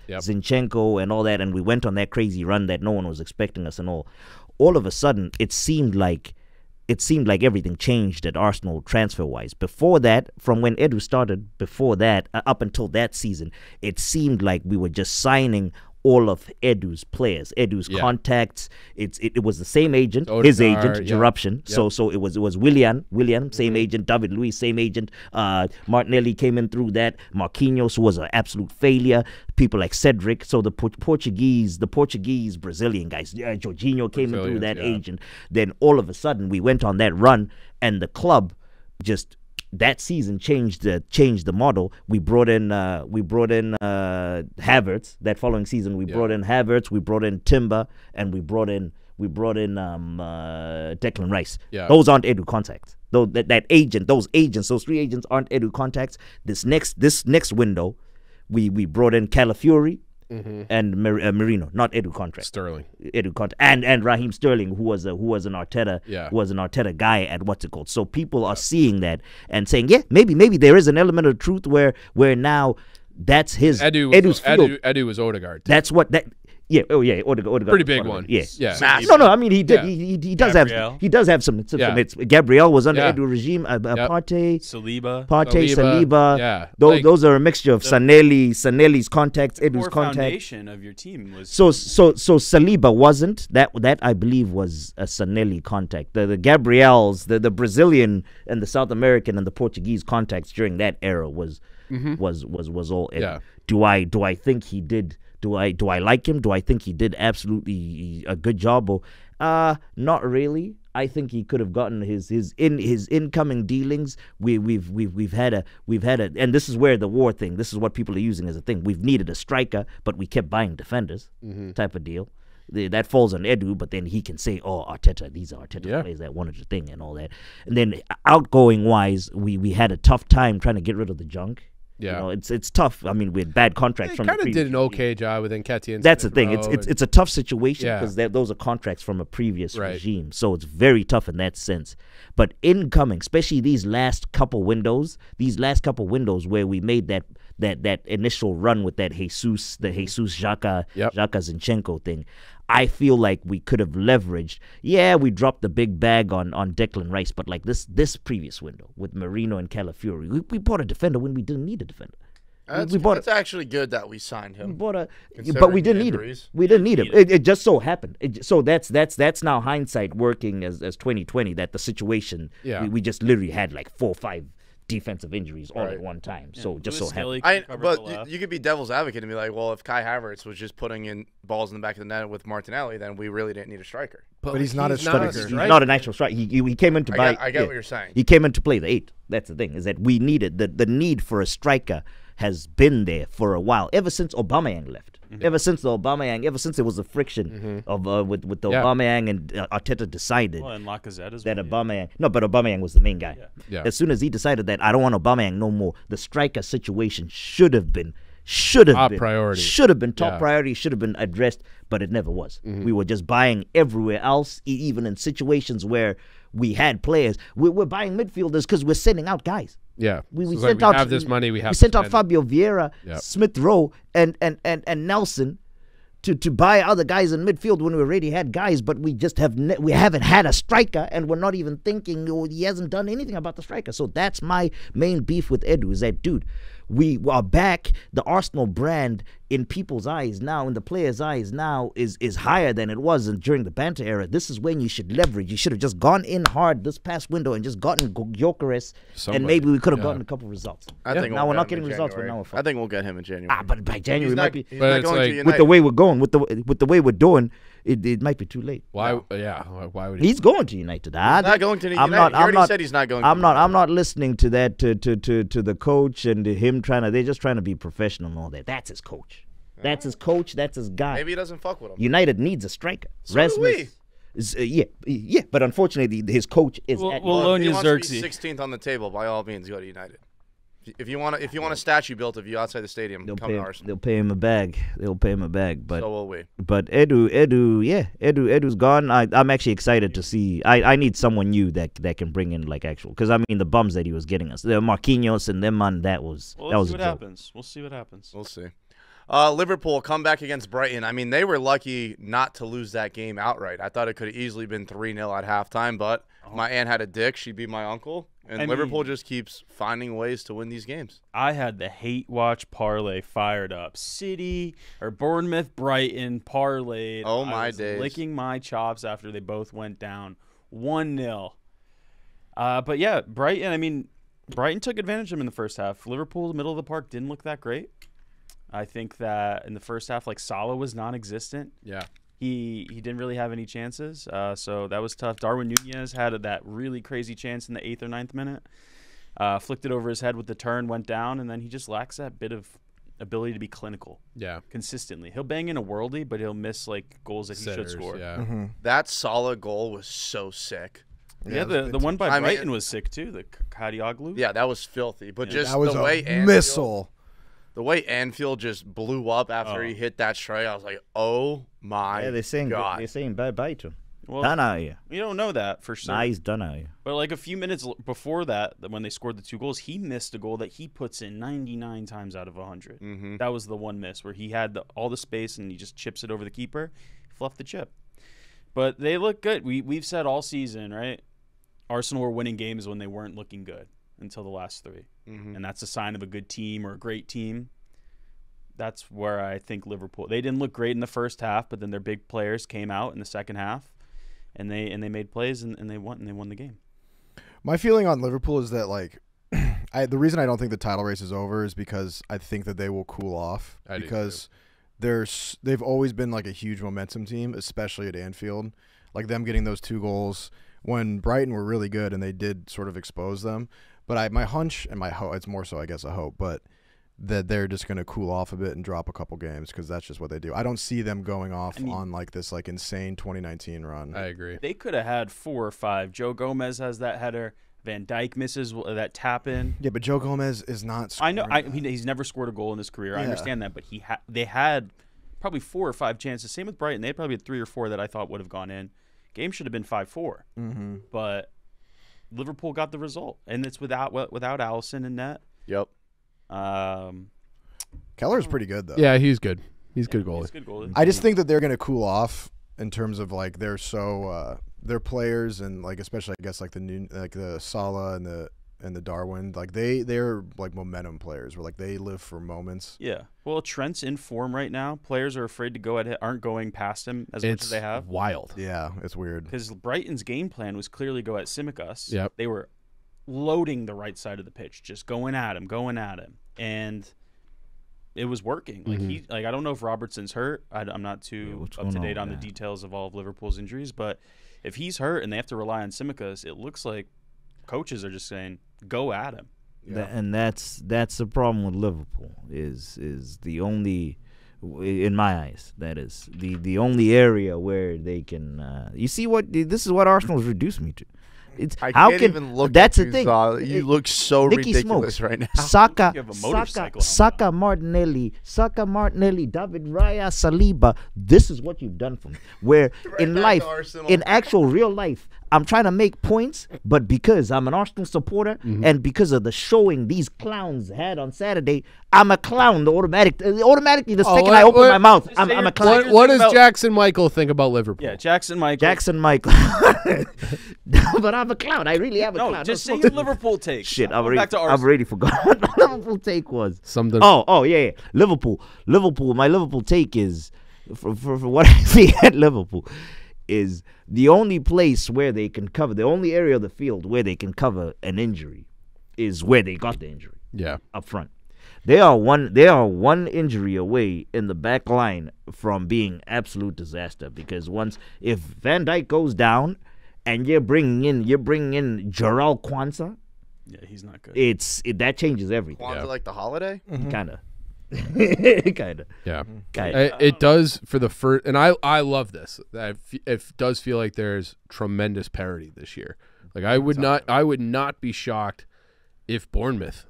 Zinchenko and all that, and we went on that crazy run that no one was expecting us and all of a sudden it seemed like everything changed at Arsenal transfer-wise. Before that, from when Edu started, up until that season, it seemed like we were just signing all of Edu's players, Edu's contacts. It was the same agent, Odegaard, his agent, Jeruption. Yep. So it was Willian, same agent. David Luiz, same agent. Martinelli came in through that. Marquinhos was an absolute failure. People like Cedric. So the Portuguese, Brazilian guys. Jorginho came in through that agent. Then all of a sudden we went on that run, and the club just. That season changed the model. We brought in Havertz. That following season, we brought in Havertz. We brought in Timber, and we brought in Declan Rice. Yeah. Those aren't Edu contacts. Those three agents aren't Edu contacts. This next window, we brought in Calafiori. And Merino, not Edu contract. Sterling, Edu contract, and Raheem Sterling, who was an Arteta guy at what's it called. So people are seeing that and saying, maybe there is an element of truth where now that's his Edu's field. Edu was Odegaard. That's what that. Yeah, Odegaard. Pretty big one. Yeah. Massive. No, I mean he did. Yeah. He does have some. It's, Gabriel was under Edu regime. Partey, Saliba. Yeah. Those are a mixture of Sanelli's contacts, Edu's contacts. Foundation of your team was So Saliba wasn't that I believe was a Sanelli contact. The Gabriels, the Brazilian and the South American and the Portuguese contacts during that era was all Edu. Yeah. Do I think he did? Do I like him? Do I think he did absolutely a good job? Not really. I think he could have gotten his incoming dealings. We've had a and this is where the war thing. This is what people are using as a thing. We've needed a striker, but we kept buying defenders, type of deal. That falls on Edu, but then he can say, "Oh, Arteta, these are Arteta players that wanted the thing and all that." And then outgoing wise, we had a tough time trying to get rid of the junk. Yeah, you know, it's tough. I mean, we had bad contracts they from kind the of did an okay job with Nketiah. That's the thing. It's a tough situation Yeah. because those are contracts from a previous Right. regime, so it's very tough in that sense. But incoming, especially these last couple windows where we made that initial run with that Jesus Xhaka Zinchenko thing, I feel like we could have leveraged. Yeah, we dropped the big bag on Declan Rice, but like this previous window with Marino and Calafiori, we bought a defender when we didn't need a defender. That's actually good that we signed him. We bought but we considering didn't the need him. injuries. We didn't need him. It just so happened. So that's now hindsight working as 2020. That the situation we just literally had like 4 or 5 defensive injuries all at one time. So just so happened. But you could be devil's advocate and be like, well, if Kai Havertz was just putting in balls in the back of the net with Martinelli, then we really didn't need a striker. But he's not a striker. He's not an actual striker. He came in to buy. I get what you're saying. He came in to play the 8. That's the thing, is that we needed the need for a striker has been there for a while, ever since Aubameyang left. Ever since there was a friction of with the Aubameyang and Arteta decided and Lacazette as that well. but Aubameyang was the main guy. Yeah. As soon as he decided that I don't want Aubameyang no more, the striker situation should have been top priority. Should have been top priority, should have been addressed, but it never was. We were just buying everywhere else, even in situations where we had players. We're buying midfielders because we're sending out guys. Yeah, we sent out. Have this money. We sent out Fabio Vieira, Smith Rowe, and Nelson to buy other guys in midfield when we already had guys. But we just we haven't had a striker, and we're not even thinking. He hasn't done anything about the striker. So that's my main beef with Edu. Is that, dude, we are back. The Arsenal brand in people's eyes now, in the players' eyes now, is higher than it was during the banter era. This is when you should leverage. You should have just gone in hard this past window and just gotten Gyökeres, and maybe we could have gotten a couple results. I think now we're not getting results. But now we're fine. I think we'll get him in January. But by January, he's might be. He's not going to United. With the way we're going, with the way we're doing, it might be too late. Why? Yeah. Why would he? He's going to United. He's not going to United. He already said he's not going. I'm not listening to that to the coach and him trying to. They're just trying to be professional and all that. That's his coach. That's his coach. That's his guy. Maybe he doesn't fuck with him. United needs a striker. So do we. Yeah. But unfortunately, his coach is. Well, at loan if he you wants to be Xerxes. 16th on the table, by all means, go to United. If you want a statue built of you outside the stadium, come to Arsenal. They'll pay him a bag. But so will we. But Edu's gone. I'm actually excited to see. I need someone new that can bring in like actual, because I mean the bums that he was getting us. The Marquinhos and them man, that was Well, that was see a what joke. happens. We'll see what happens. We'll see. Liverpool come back against Brighton. I mean, they were lucky not to lose that game outright. I thought it could have easily been 3-0 at halftime, but if my aunt had a dick, she'd be my uncle. And Liverpool just keeps finding ways to win these games. I had the hate watch parlay fired up. City or Bournemouth, Brighton parlayed. Oh, I my was days. licking my chops after they both went down 1-0. But yeah, Brighton. I mean, Brighton took advantage of them in the first half. Liverpool, middle of the park, didn't look that great. I think that in the first half, like Salah was non-existent. Yeah. He didn't really have any chances, so that was tough. Darwin Nunez had that really crazy chance in the 8th or 9th minute. Flicked it over his head with the turn, went down, and then he just lacks that bit of ability to be clinical. Yeah. Consistently. He'll bang in a worldie, but he'll miss like goals that he should score. Yeah. That Salah goal was so sick. Yeah, the one by Brighton was sick too, the Kadioglu. Yeah, that was filthy. But just that was the way a missile. The way Anfield just blew up after he hit that strike, I was like, "Oh my Yeah, they're saying bye to him. Well, Done out here. you don't know that for sure. Nah, he's done out here. But like a few minutes before that, when they scored the 2 goals, he missed a goal that he puts in 99 times out of 100. Mm-hmm. That was the one miss where he had all the space and he just chips it over the keeper, fluffed the chip. But they look good. We've said all season, right? Arsenal were winning games when they weren't looking good until the last 3. Mm-hmm. And that's a sign of a good team or a great team. That's where I think Liverpool. They didn't look great in the first half, but then their big players came out in the second half, and they made plays and they won the game. My feeling on Liverpool is that like the reason I don't think the title race is over is because I think that they will cool off because they've always been like a huge momentum team, especially at Anfield. Like them getting those 2 goals when Brighton were really good and they did sort of expose them. But my hunch and my hope, it's more so I guess a hope, but that they're just going to cool off a bit and drop a couple games because that's just what they do. I don't see them going off on like this like insane 2019 run. I agree. They could have had 4 or 5. Joe Gomez has that header. Van Dijk misses that tap in. Yeah, but Joe Gomez is not. I know. He's never scored a goal in his career. I understand that, but they had probably 4 or 5 chances. Same with Brighton. They probably had 3 or 4 that I thought would have gone in. Game should have been 5-4. But Liverpool got the result, and it's without Alisson in net. Yep. Keller's pretty good though. Yeah, he's good. He's good goalie. He's a good goalie. I just think that they're going to cool off in terms of like they're so their players and like especially I guess like the Salah and the Darwin, like they're like momentum players where like they live for moments. Yeah. Well, Trent's in form right now. Players are afraid to go at him, aren't going past him as much as they have. Wild. Yeah, it's weird. Because Brighton's game plan was clearly go at Tsimikas. Yep. They were loading the right side of the pitch, just going at him, and it was working. Like I don't know if Robertson's hurt. I'm not too up to date on the details of all of Liverpool's injuries, but if he's hurt and they have to rely on Tsimikas, it looks like coaches are just saying go at him. Yeah. And that's the problem with Liverpool is the only, in my eyes, that is the only area where they can. You see what this is what Arsenal's reduced me to. I can't even look that's at the thing. You look so Nicky ridiculous Smokes, right now. Saka, You have a motorcycle Saka Martinelli, David Raya, Saliba. This is what you've done for me. Where in life, in actual real life, I'm trying to make points, but because I'm an Arsenal supporter and because of the showing these clowns had on Saturday, I'm a clown. Automatically, the second I open my mouth, I'm a clown. What does Jackson Michael think about Liverpool? Yeah, Jackson Michael. But I'm a clown. I really am a clown. No, just say your Liverpool take. Shit, I've already forgot what my Liverpool take was. Something. Oh, yeah. Liverpool. My Liverpool take is, for what I see at Liverpool, is the only place where they can cover, the only area of the field where they can cover an injury is where they got the injury. Yeah. Up front. They are one injury away in the back line from being absolute disaster because if Van Dijk goes down and you're bringing in Jarrell Kwanzaa, Yeah, he's not good. That changes everything. Kwanzaa like the holiday? Kind of. Yeah. Kinda. It does for the first, and I love this. It does feel like there's tremendous parity this year. Like I would not be shocked if Bournemouth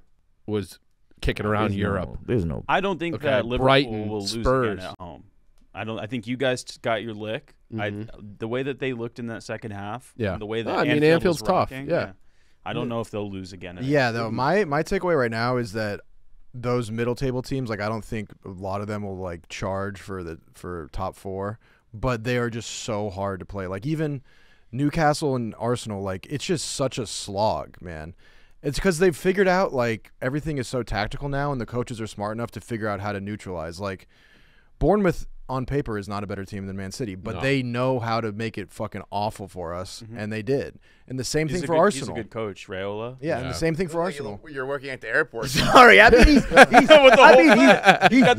was kicking around Europe. There's no. I don't think Okay, that Liverpool Brighton, will lose Spurs. again at home. I think you guys got your lick. The way that they looked in that second half. Yeah. The way that Anfield's was tough. rocking, Yeah. I don't know if they'll lose again. Yeah, though my takeaway right now is that those middle table teams, like I don't think a lot of them will like charge for top 4, but they are just so hard to play. Like even Newcastle and Arsenal, like it's just such a slog, man. It's because they've figured out like everything is so tactical now, and the coaches are smart enough to figure out how to neutralize. Like Bournemouth on paper is not a better team than Man City, but they know how to make it fucking awful for us, and they did. And the same thing for Arsenal. He's a good coach, Raiola. Yeah, and the same thing for Arsenal. You're working at the airport. Sorry, I mean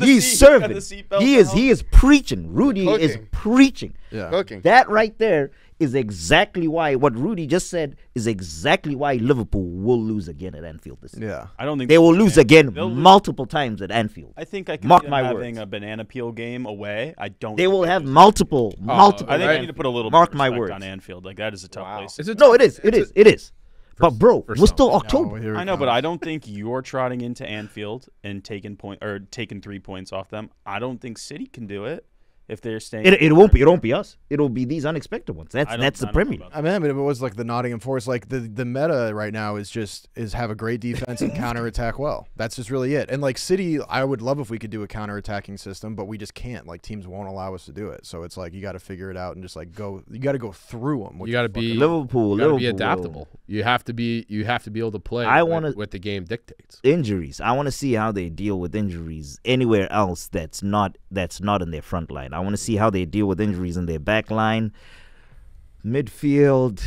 he's serving. He is preaching. Rudy is preaching. Yeah. Cooking. That right there is exactly why what Rudy just said is exactly why Liverpool will lose again at Anfield this season. Yeah. I don't think They will lose again They'll lose. multiple times at Anfield. I think I can Mark see them my having words. a banana peel game away. I don't. They think will they'll have lose. multiple. I think Right. you need to put a little Mark bit of my respect words. on Anfield. Like that is a tough place. Is it No, it is. It is. But bro, we're still October. Here it I know, but comes. I don't think you're trotting into Anfield and taking 3 points off them. I don't think City can do it if they're staying. It won't be. It won't be us. It'll be these unexpected ones. I That's the don't know Premier. about I mean, if it was like the Nottingham Forest, like the meta right now is have a great defense and counterattack well. That's just really it. And like City, I would love if we could do a counterattacking system, but we just can't. Like teams won't allow us to do it. So it's like you got to figure it out and just like go. You got to go through them. You got to be Liverpool. You got to be Liverpool. adaptable. You have to be able to play. I wanna- what the game dictates. Injuries. I want to see how they deal with injuries anywhere else that's not in their front line. I want to see how they deal with injuries in their back line. Midfield,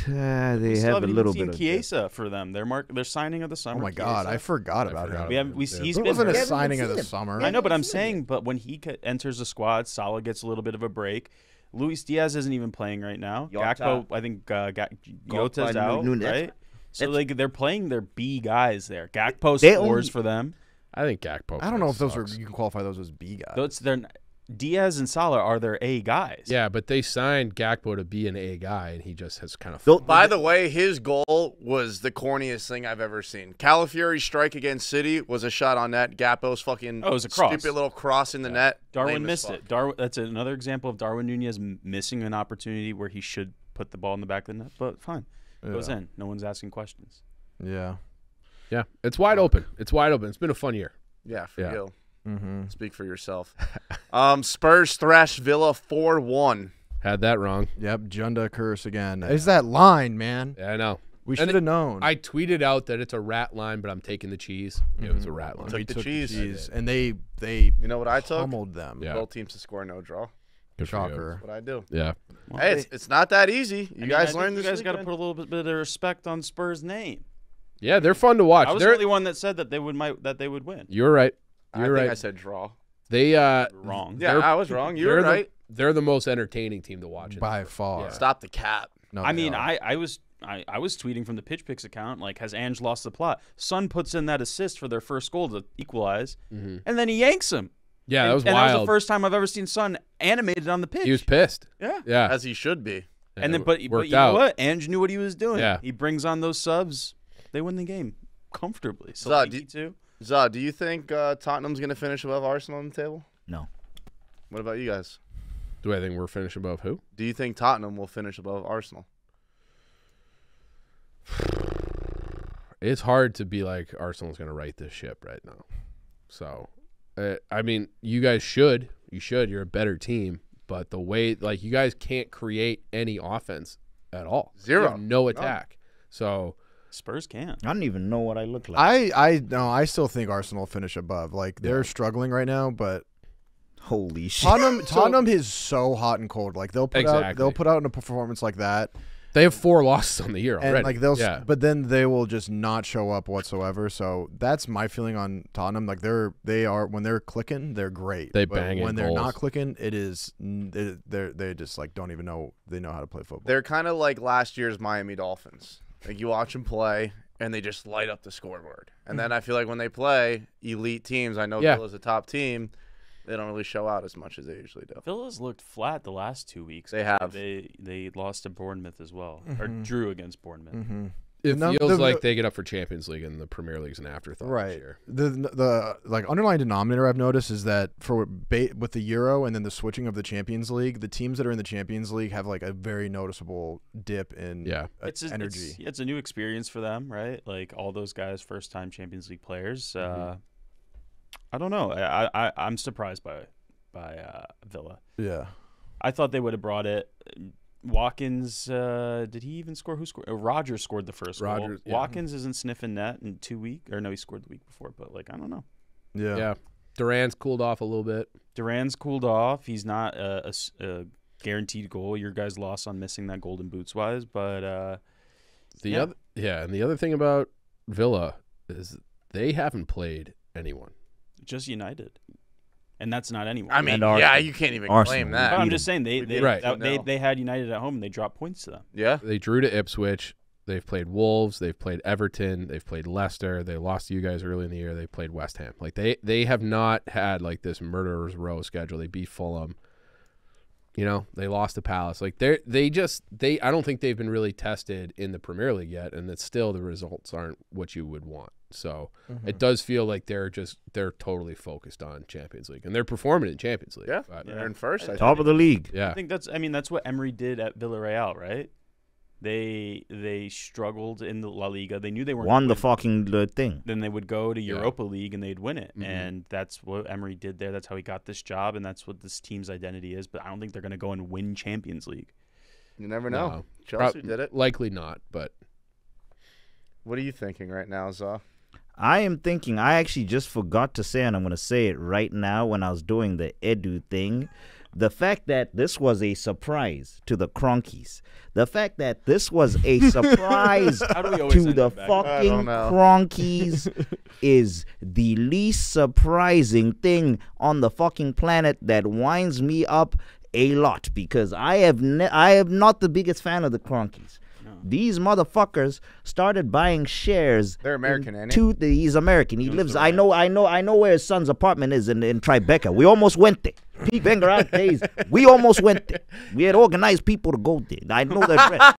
they have a little bit of Chiesa for them. They're signing of the summer. Oh my God, I Chiesa. forgot about him. He's It been wasn't a haven't signing even of the seen him. summer. I know, but I'm saying, but when he enters the squad, Salah gets a little bit of a break. Luis Diaz isn't even playing right now. Jota. Gakpo, I think Jota's out, Nunes. right? So It's- like they're playing their B guys there. Gakpo They scores only- for them. I think Gakpo. I don't know if those sucks. are you can qualify those as B guys. Diaz and Salah are their A guys. Yeah, but they signed Gakpo to be an A guy, and he just has kind of. By the way, his goal was the corniest thing I've ever seen. Calafiori's strike against City was a shot on net. Gakpo's fucking it was a cross. stupid little cross in the net. Darwin Lame as missed fuck. it. That's another example of Darwin Nunez missing an opportunity where he should put the ball in the back of the net. But fine, it goes in. No one's asking questions. Yeah. Yeah, it's wide open. It's wide open. It's been a fun year. Yeah, for Yeah. you. Mm-hmm. Speak for yourself. Spurs thrash Villa 4-1. Had that wrong. Yep. Junda curse again. Is that line, man? Yeah, I know. We should have known. I tweeted out that it's a rat line, but I'm taking the cheese. It was a rat line. Took the cheese. and they You know what I took? pummeled them. Yeah. Both teams to score no draw. Good for you. Shocker. That's what I do. Yeah. Well, Hey, it's not that easy. You guys learned this. You guys got to weekend. put a little bit of respect on Spurs' name. Yeah, they're fun to watch. I was the only one that said that they would win. You're right. I You're think right. I said draw. They Wrong. Yeah, I was wrong. You were right. They're the most entertaining team to watch. By far. Yeah. Stop the cap. No, I they mean, are. I was tweeting from the Pitch Picks account, like, has Ange lost the plot? Son puts in that assist for their first goal to equalize, and then he yanks him. Yeah, that was and wild. that was the first time I've ever seen Son animated on the pitch. He was pissed. Yeah. Yeah. As he should be. And then, it but you worked know out. what? Ange knew what he was doing. Yeah. He brings on those subs. They win the game comfortably. So Zah, too. Zah, do you think Tottenham's going to finish above Arsenal on the table? No. What about you guys? Do I think we're finished above who? Do you think Tottenham will finish above Arsenal? It's hard to be like Arsenal's going to right this ship right now. So, I mean, you guys should. You should. You're a better team. But the way, like, you guys can't create any offense at all. Zero. You have no attack. So, Spurs can. I don't even know what I look like. I still think Arsenal finish above. Like they're struggling right now, but Holy shit. Tottenham is so hot and cold. Like they'll put out in a performance like that, they have 4 losses on the year and already. like but then they will just not show up whatsoever. So that's my feeling on Tottenham. Like they are when they're clicking, they're great. They But bang in when they're goals. not clicking, they just like don't even know they know how to play football. They're kind of like last year's Miami Dolphins. Like you watch them play, and they just light up the scoreboard. And then I feel like when they play elite teams, I know Villa's a top team, they don't really show out as much as they usually do. Villa's looked flat the last 2 weeks. They have. They lost to Bournemouth as well, or drew against Bournemouth. it No, feels the- like they get up for Champions League and the Premier League's an afterthought this Right. year. The like underlying denominator I've noticed is that with the Euro and then the switching of the Champions League, the teams that are in the Champions League have like a very noticeable dip in energy. It's a new experience for them, right? Like all those guys, first time Champions League players. I don't know. I'm surprised by Villa. Yeah. I thought they would have brought it. Watkins, did he even score? Who scored? Rogers scored the first goal. Rodgers, yeah. Watkins isn't sniffing net in 2 weeks. Or no, he scored the week before. But, like, I don't know. Yeah. Duran's cooled off a little bit. Duran's cooled off. He's not a guaranteed goal. Your guys lost on missing that golden boots wise. But, And the other thing about Villa is they haven't played anyone. just United. And that's not anyone. I mean, And Arsenal. you can't even Arsenal. claim But that. I'm just saying they Right. they had United at home and they dropped points to them. Yeah. They drew to Ipswich. They've played Wolves. They've played Everton. They've played Leicester. They lost to you guys early in the year. They played West Ham. Like they have not had like this murderer's row schedule. They beat Fulham. You know, they lost to Palace. Like I don't think they've been really tested in the Premier League yet, and that still the results aren't what you would want. So it does feel like they're totally focused on Champions League, and they're performing in Champions League. Yeah. But, They're in first. I Top think. of the league. yeah. I think that's what Emery did at Villarreal, right? They struggled in the La Liga. They knew they weren't Won gonna the win. fucking thing. Then they would go to Europa League and they'd win it. Mhm. And that's what Emery did there. That's how he got this job, and that's what this team's identity is. But I don't think they're going to go and win Champions League. You never know. No. Chelsea did it. Likely not, but What are you thinking right now, Zah? I am thinking, I actually just forgot to say, and I'm going to say it right now when I was doing the Edu thing. The fact that this was a surprise to the Cronkies. The fact that this was a surprise How do we always to end the up back? I fucking don't know. Cronkies is the least surprising thing on the fucking planet that winds me up a lot because I am not the biggest fan of the Cronkies. These motherfuckers started buying shares. They're American, ain't it? He's American. He lives. I know where his son's apartment is in Tribeca. We almost went there. Pete Wenger out days. We almost went there. We had organized people to go there. I know the address.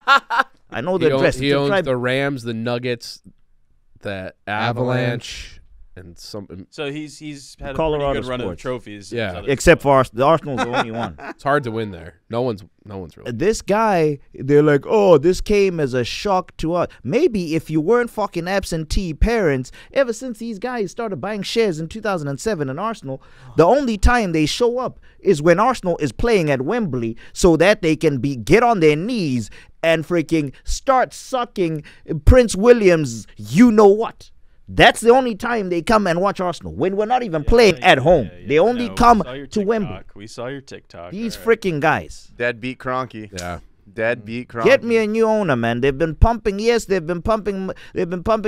I know the address. He owns the Rams, the Nuggets, the Avalanche. And some. So he's had Colorado a pretty good run of Sports. trophies. Yeah. Except for the Arsenal's the only one. It's hard to win there. No one's really. This guy, they're like, oh, this came as a shock to us. Maybe if you weren't fucking absentee parents, ever since these guys started buying shares in 2007 in Arsenal, the only time they show up is when Arsenal is playing at Wembley so that they can get on their knees and freaking start sucking Prince William's you-know-what. That's the only time they come and watch Arsenal. When we're not even playing at home. They only come to Wembley. We saw your TikTok. These freaking guys. Deadbeat Cronky. Yeah. Deadbeat Cronky. Get me a new owner, man. They've been pumping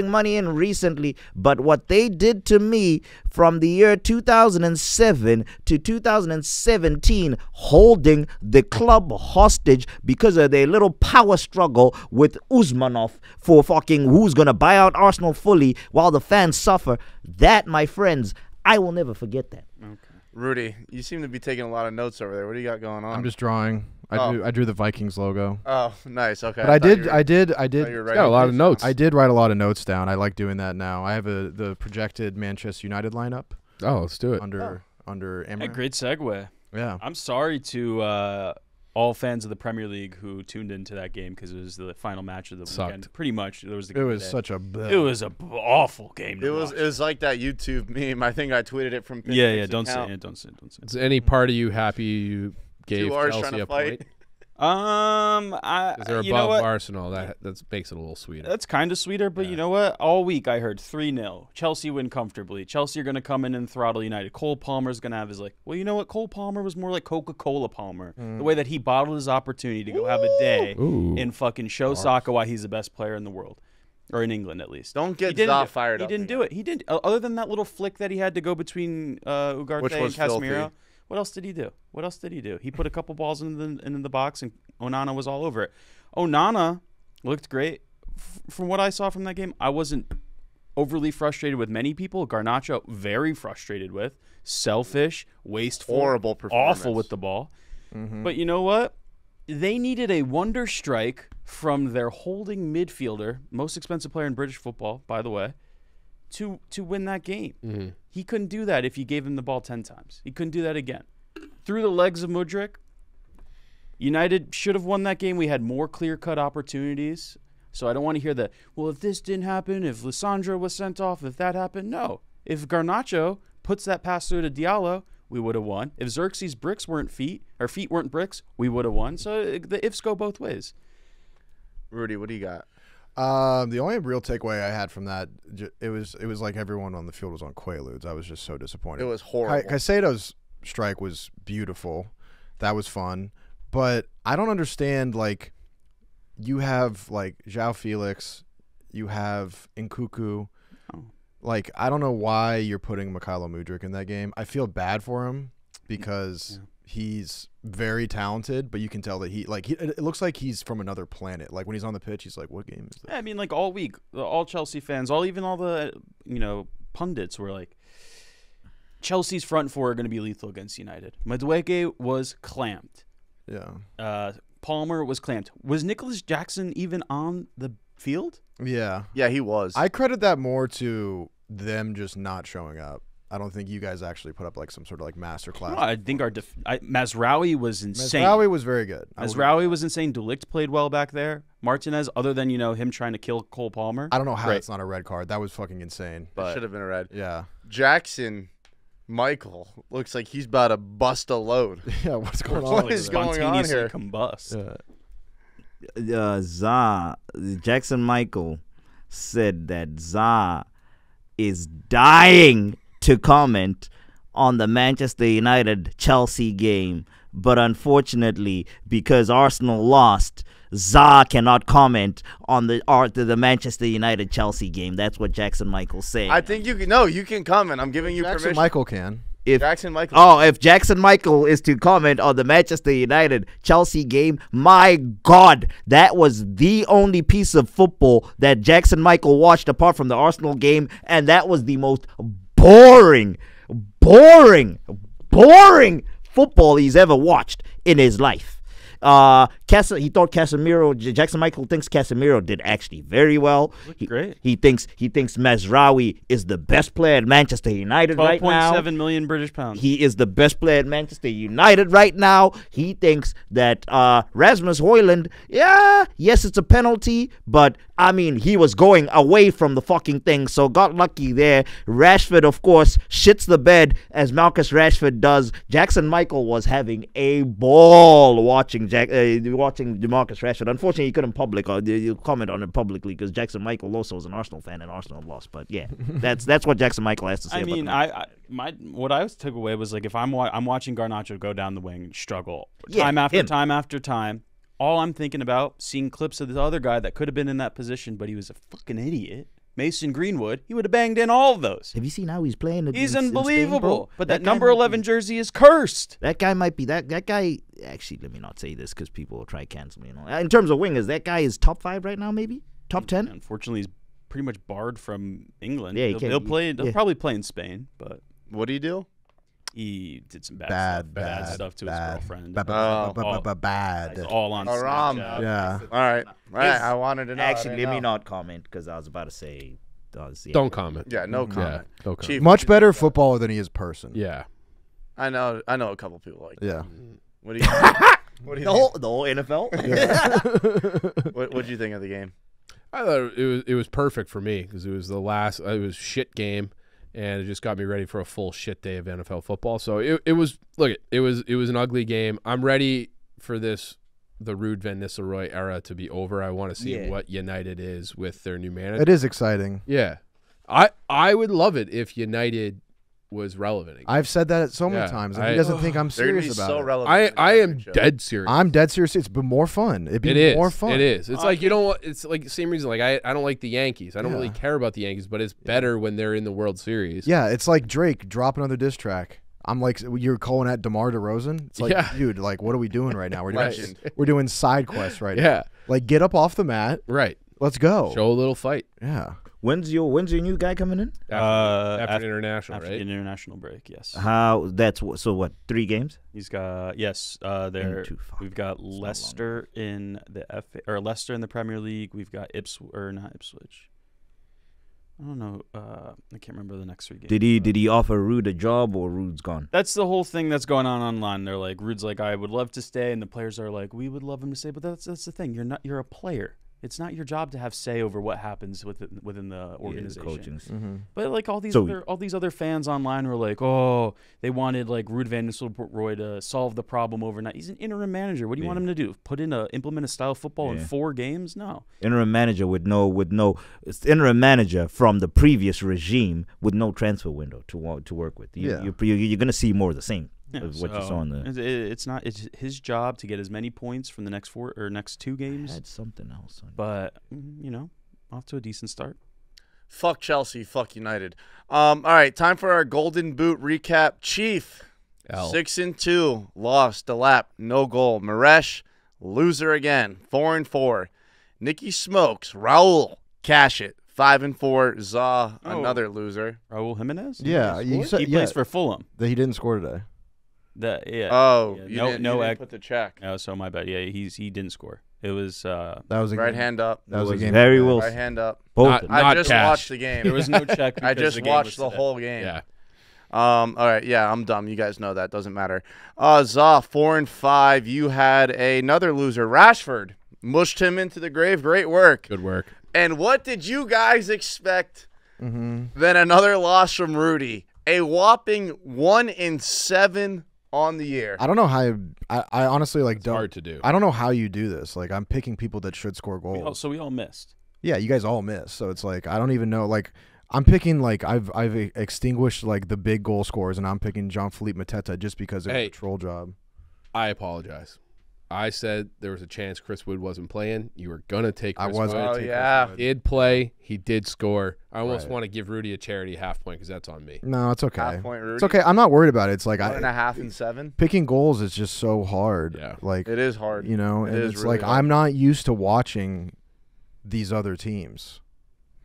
money in recently, but what they did to me from the year 2007 to 2017, holding the club hostage because of their little power struggle with Usmanov for fucking who's gonna buy out Arsenal fully while the fans suffer. That, my friends, I will never forget that. Okay. Rudy, you seem to be taking a lot of notes over there. What do you got going on? I'm just drawing. I drew the Vikings logo. Oh, nice. Okay. But I did. Got a lot of notes. I did write a lot of notes down. I like doing that now. I have the projected Manchester United lineup. Oh, let's do it. Under Emery. Great segue. Yeah. I'm sorry to all fans of the Premier League who tuned into that game because it was the final match of the weekend. Pretty much, it was the. It was such a. It was an awful game. It was like that YouTube meme. I think I tweeted it from. Yeah. Don't say it. Is any part of you happy you gave Chelsea a point? Because they're above Arsenal. That makes it a little sweeter. That's kind of sweeter, but you know what? All week I heard 3-0. Chelsea win comfortably. Chelsea are going to come in and throttle United. Cole Palmer's going to have his well, you know what? Cole Palmer was more like Coca-Cola Palmer. The way that he bottled his opportunity to go have a day and fucking show soccer why he's the best player in the world. Or in England, at least. Don't get Zaw fired up. He didn't do it. He didn't. Other than that little flick that he had to go between Ugarte and Casemiro. Filthy. What else did he do? He put a couple balls in the box, and Onana was all over it. Onana looked great. From what I saw from that game, I wasn't overly frustrated with many people. Garnacho, very frustrated with. Selfish, wasteful. Horrible performance. Awful with the ball. But you know what? They needed a wonder strike from their holding midfielder, most expensive player in British football, by the way, to win that game. He couldn't do that if you gave him the ball 10 times. He couldn't do that again. Through the legs of Mudryk, United should have won that game. We had more clear-cut opportunities. So I don't want to hear that, well, if this didn't happen, if Lissandra was sent off, if that happened. No. If Garnacho puts that pass through to Diallo, we would have won. If Xerxes' bricks weren't feet weren't bricks, we would have won. So the ifs go both ways. Rudy, what do you got? The only real takeaway I had from that, it was like everyone on the field was on Quaaludes. I was just so disappointed. It was horrible. Caicedo's strike was beautiful. That was fun. But I don't understand, you have, João Felix, you have Nkuku. I don't know why you're putting Mykhailo Mudryk in that game. I feel bad for him because he's very talented, but you can tell that it looks like he's from another planet. Like when he's on the pitch, he's like, "What game is this?" I mean, all week, all Chelsea fans, all the pundits were like, Chelsea's front four are going to be lethal against United. Madueke was clamped. Yeah. Palmer was clamped. Was Nicholas Jackson even on the field? Yeah. Yeah, he was. I credit that more to them just not showing up. I don't think you guys actually put up some sort of masterclass. No, I think Mazraoui was insane. Mazraoui was very good. Mazraoui was insane. Delict played well back there. Martinez, other than him trying to kill Cole Palmer. I don't know how it's not a red card. That was fucking insane. But it should have been a red. Yeah. Jackson Michael looks like he's about to bust a load. Yeah, what's going on? What is going on here? Combust. Jackson Michael said that Za is dying to comment on the Manchester United Chelsea game, but unfortunately, because Arsenal lost, Za cannot comment on the Manchester United Chelsea game. That's what Jackson Michael said. I think you can. No, you can comment. I'm giving you Jackson permission. Michael can. Jackson Michael. Oh, if Jackson Michael is to comment on the Manchester United Chelsea game, my God, that was the only piece of football that Jackson Michael watched apart from the Arsenal game, and that was the most boring football he's ever watched in his life. He thought Casemiro. Jackson Michael thinks Casemiro did actually very well. Great. He thinks Mazraoui is the best player at Manchester United right now. 12.7 million British pounds. He is the best player at Manchester United right now. He thinks that Rasmus Højlund, yes, it's a penalty, but I mean, he was going away from the fucking thing, so got lucky there. Rashford, of course, shits the bed as Marcus Rashford does. Jackson Michael was having a ball watching Marcus Rashford. Unfortunately, he couldn't comment on it publicly because Jackson Michael also is an Arsenal fan and Arsenal lost. But yeah, that's what Jackson Michael has to say. I mean, what I took away was like if I'm watching Garnacho go down the wing and struggle time after time. All I'm thinking about seeing clips of the other guy that could have been in that position, but he was a fucking idiot. Mason Greenwood, he would have banged in all of those. Have you seen how he's playing? He's in unbelievable. Spain, but that number 11 jersey is cursed. That guy might be that guy. Actually, let me not say this because people will try to cancel me. In terms of wingers, that guy is top 5 right now, maybe top 10. Unfortunately, he's pretty much barred from England. Yeah, he'll probably play in Spain, but What do you do? he did some bad stuff to his girlfriend. Bad. All on Aram. Snapchat. Yeah. All right. I wanted to know. Actually, let me not comment because I was about to say. Don't comment. Yeah, no comment. No comment. Chief, Much better footballer than he is person. Yeah. I know a couple people like that. Yeah. What do you What do you The whole NFL. What do you think of the game? I thought it was perfect for me because it was the last. It was shit game, and it just got me ready for a full shit day of NFL football. So it was an ugly game. I'm ready for the Ruud Van Nistelrooy era to be over. I want to see what United is with their new manager. It is exciting. Yeah, I would love it if United was relevant again. I've said that so many times, and he doesn't think I'm They're gonna be serious about so it. relevant. I am dead serious. I'm dead serious. It's been more fun. It'd be It is more fun. It is. It's like you don't. It's like the same reason. Like I don't like the Yankees. I don't really care about the Yankees, but it's better when they're in the World Series. Yeah, it's like Drake drop another diss track. I'm like, you're calling at DeMar DeRozan. It's like, dude, like, what are we doing right now? We're doing side quests right now. Like, get up off the mat. Right. Let's go. Show a little fight. Yeah. When's your new guy coming in? After international, after right? the international break, yes. So what? 3 games? He's got we've got Leicester in the Leicester in the Premier League. We've got not Ipswich. I don't know. I can't remember the next 3 games. Did he offer Ruud a job or Ruud's gone? That's the whole thing that's going on online. They're like, Ruud's like, I would love to stay, and the players are like, we would love him to stay, but that's the thing. You're a player. It's not your job to have say over what happens within the organization. Mm-hmm. But like all these other fans online were like, oh, they wanted like Ruud Van Nistelrooy to solve the problem overnight. He's an interim manager. What do you want him to do? Implement a style of football in 4 games? No. Interim manager interim manager from the previous regime with no transfer window to work with. You're going to see more of the same. What you saw in it's his job to get as many points from the next 2 games. I had something else. But off to a decent start. Fuck Chelsea. Fuck United. All right, time for our Golden Boot recap. Chief, 6-2, lost. Delap, no goal. Maresh, loser again, 4-4. Nicky Smokes, Raul, cash it, 5-4. Za, another loser. Raul Jimenez? Yeah, he plays for Fulham. That he didn't score today. You didn't put the check. Oh, so my bad. Yeah, he didn't score. It was that was a right game. hand up. That was a game. Very well. Right hand up. I just watched the game. There was no check. I just watched the whole game. Yeah. All right. Yeah, I'm dumb. You guys know that. Doesn't matter. Za, 4-5. You had another loser, Rashford. Mushed him into the grave. Great work. Good work. And what did you guys expect? Then another loss from Rudy. A whopping 1-7 on the year. I don't know how. I honestly don't. Hard to do. I don't know how you do this. Like, I'm picking people that should score goals. So we all missed. Yeah, you guys all missed. So it's like I don't even know. Like, I'm picking like I've extinguished like the big goal scorers, and I'm picking Jean-Philippe Mateta just because it's a troll job. I apologize. I said there was a chance Chris Wood wasn't playing. You were going to take Chris I was Wood. going Oh, to take yeah. Chris Wood. He did play. He did score. I almost Right. want to give Rudy a charity half point because that's on me. No, it's okay. Half point Rudy. It's okay. I'm not worried about it. It's like 1.5 and 7. picking goals is just so hard. Yeah. Like It is hard. you know, It and is it's really like hard. I'm not used to watching these other teams.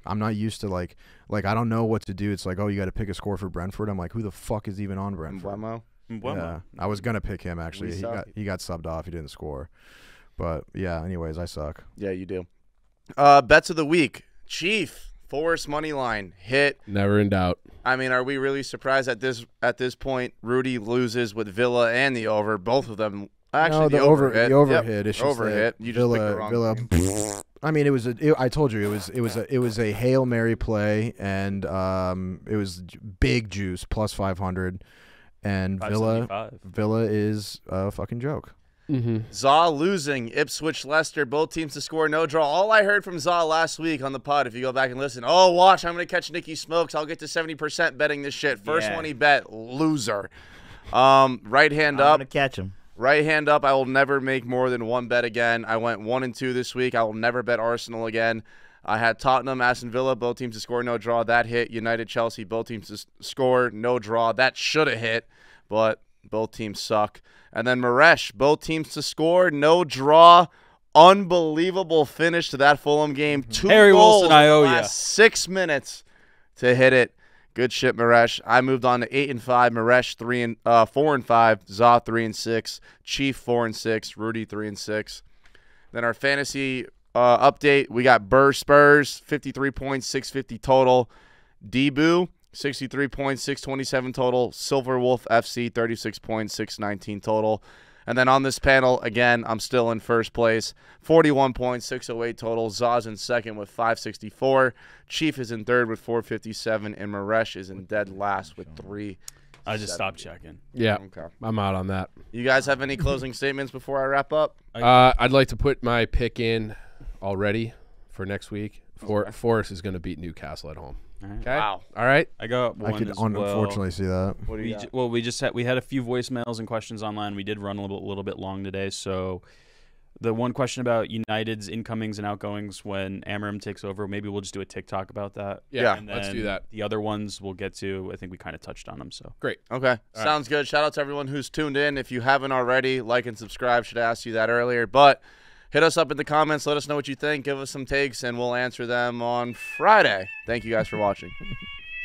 I'm not used to like I don't know what to do. It's like, oh, you got to pick a score for Brentford. I'm like, who the fuck is even on Brentford? Emblemo. Yeah, I was gonna pick him actually. We suck. He got subbed off. He didn't score. But yeah, anyways, I suck. Yeah, you do. Bets of the week. Chief, Forest money line hit. Never in doubt. I mean, are we really surprised at this point? Rudy loses with Villa and the over. Both of them. Actually, No, the over hit. The over Yep. hit. It's just Over that hit. You just picked the Villa. wrong team. I mean, I told you it was a Hail Mary play, and it was big juice plus 500, and Villa 575. is a fucking joke. Mm-hmm. Zaw losing. Ipswich, Leicester, both teams to score, no draw. All I heard from Zaw last week on the pod, if you go back and listen, oh, watch, I'm going to catch Nicky Smokes. I'll get to 70% betting this shit. First Yeah. one he bet, loser. Right hand I'm up. gonna catch him. Right hand up, I will never make more than one bet again. I went 1 and 2 this week. I will never bet Arsenal again. I had Tottenham, Aston Villa, both teams to score, no draw. That hit. United, Chelsea, both teams to score, no draw. That should have hit, but both teams suck. And then Maresh, both teams to score, no draw. Unbelievable finish to that Fulham game. 2 Harry goals Wilson, I in the owe ya. last 6 minutes to hit it. Good shit, Maresh. I moved on to 8 and 5. Maresh 4 and 5. Zaw 3 and 6. Chief 4 and 6. Rudy 3 and 6. Then our fantasy update: we got Spurs 53 points, 650 total. Debu 63 points, 627 total. Silver Wolf FC 36 points, 619 total. And then on this panel, again, I'm still in first place. 41 points, 608 total. Zaw's in second with 564. Chief is in third with 457. And Maresh is in dead last with 3. I just stopped checking. Yeah, Okay. I'm out on that. You guys have any closing statements before I wrap up? I'd like to put my pick in already for next week. Forest is going to beat Newcastle at home. All right. Okay. Wow. All right. I got I one could as well. unfortunately see that. What do you got? We had a few voicemails and questions online. We did run a little bit long today, so the one question about United's incomings and outgoings when Amorim takes over, maybe we'll just do a TikTok about that. Yeah. And Let's do then that. The other ones we'll get to. I think we kind of touched on them. So Great. Okay. Sounds good. Shout out to everyone who's tuned in. If you haven't already, like and subscribe. Should have asked you that earlier. But hit us up in the comments. Let us know what you think. Give us some takes, and we'll answer them on Friday. Thank you guys for watching.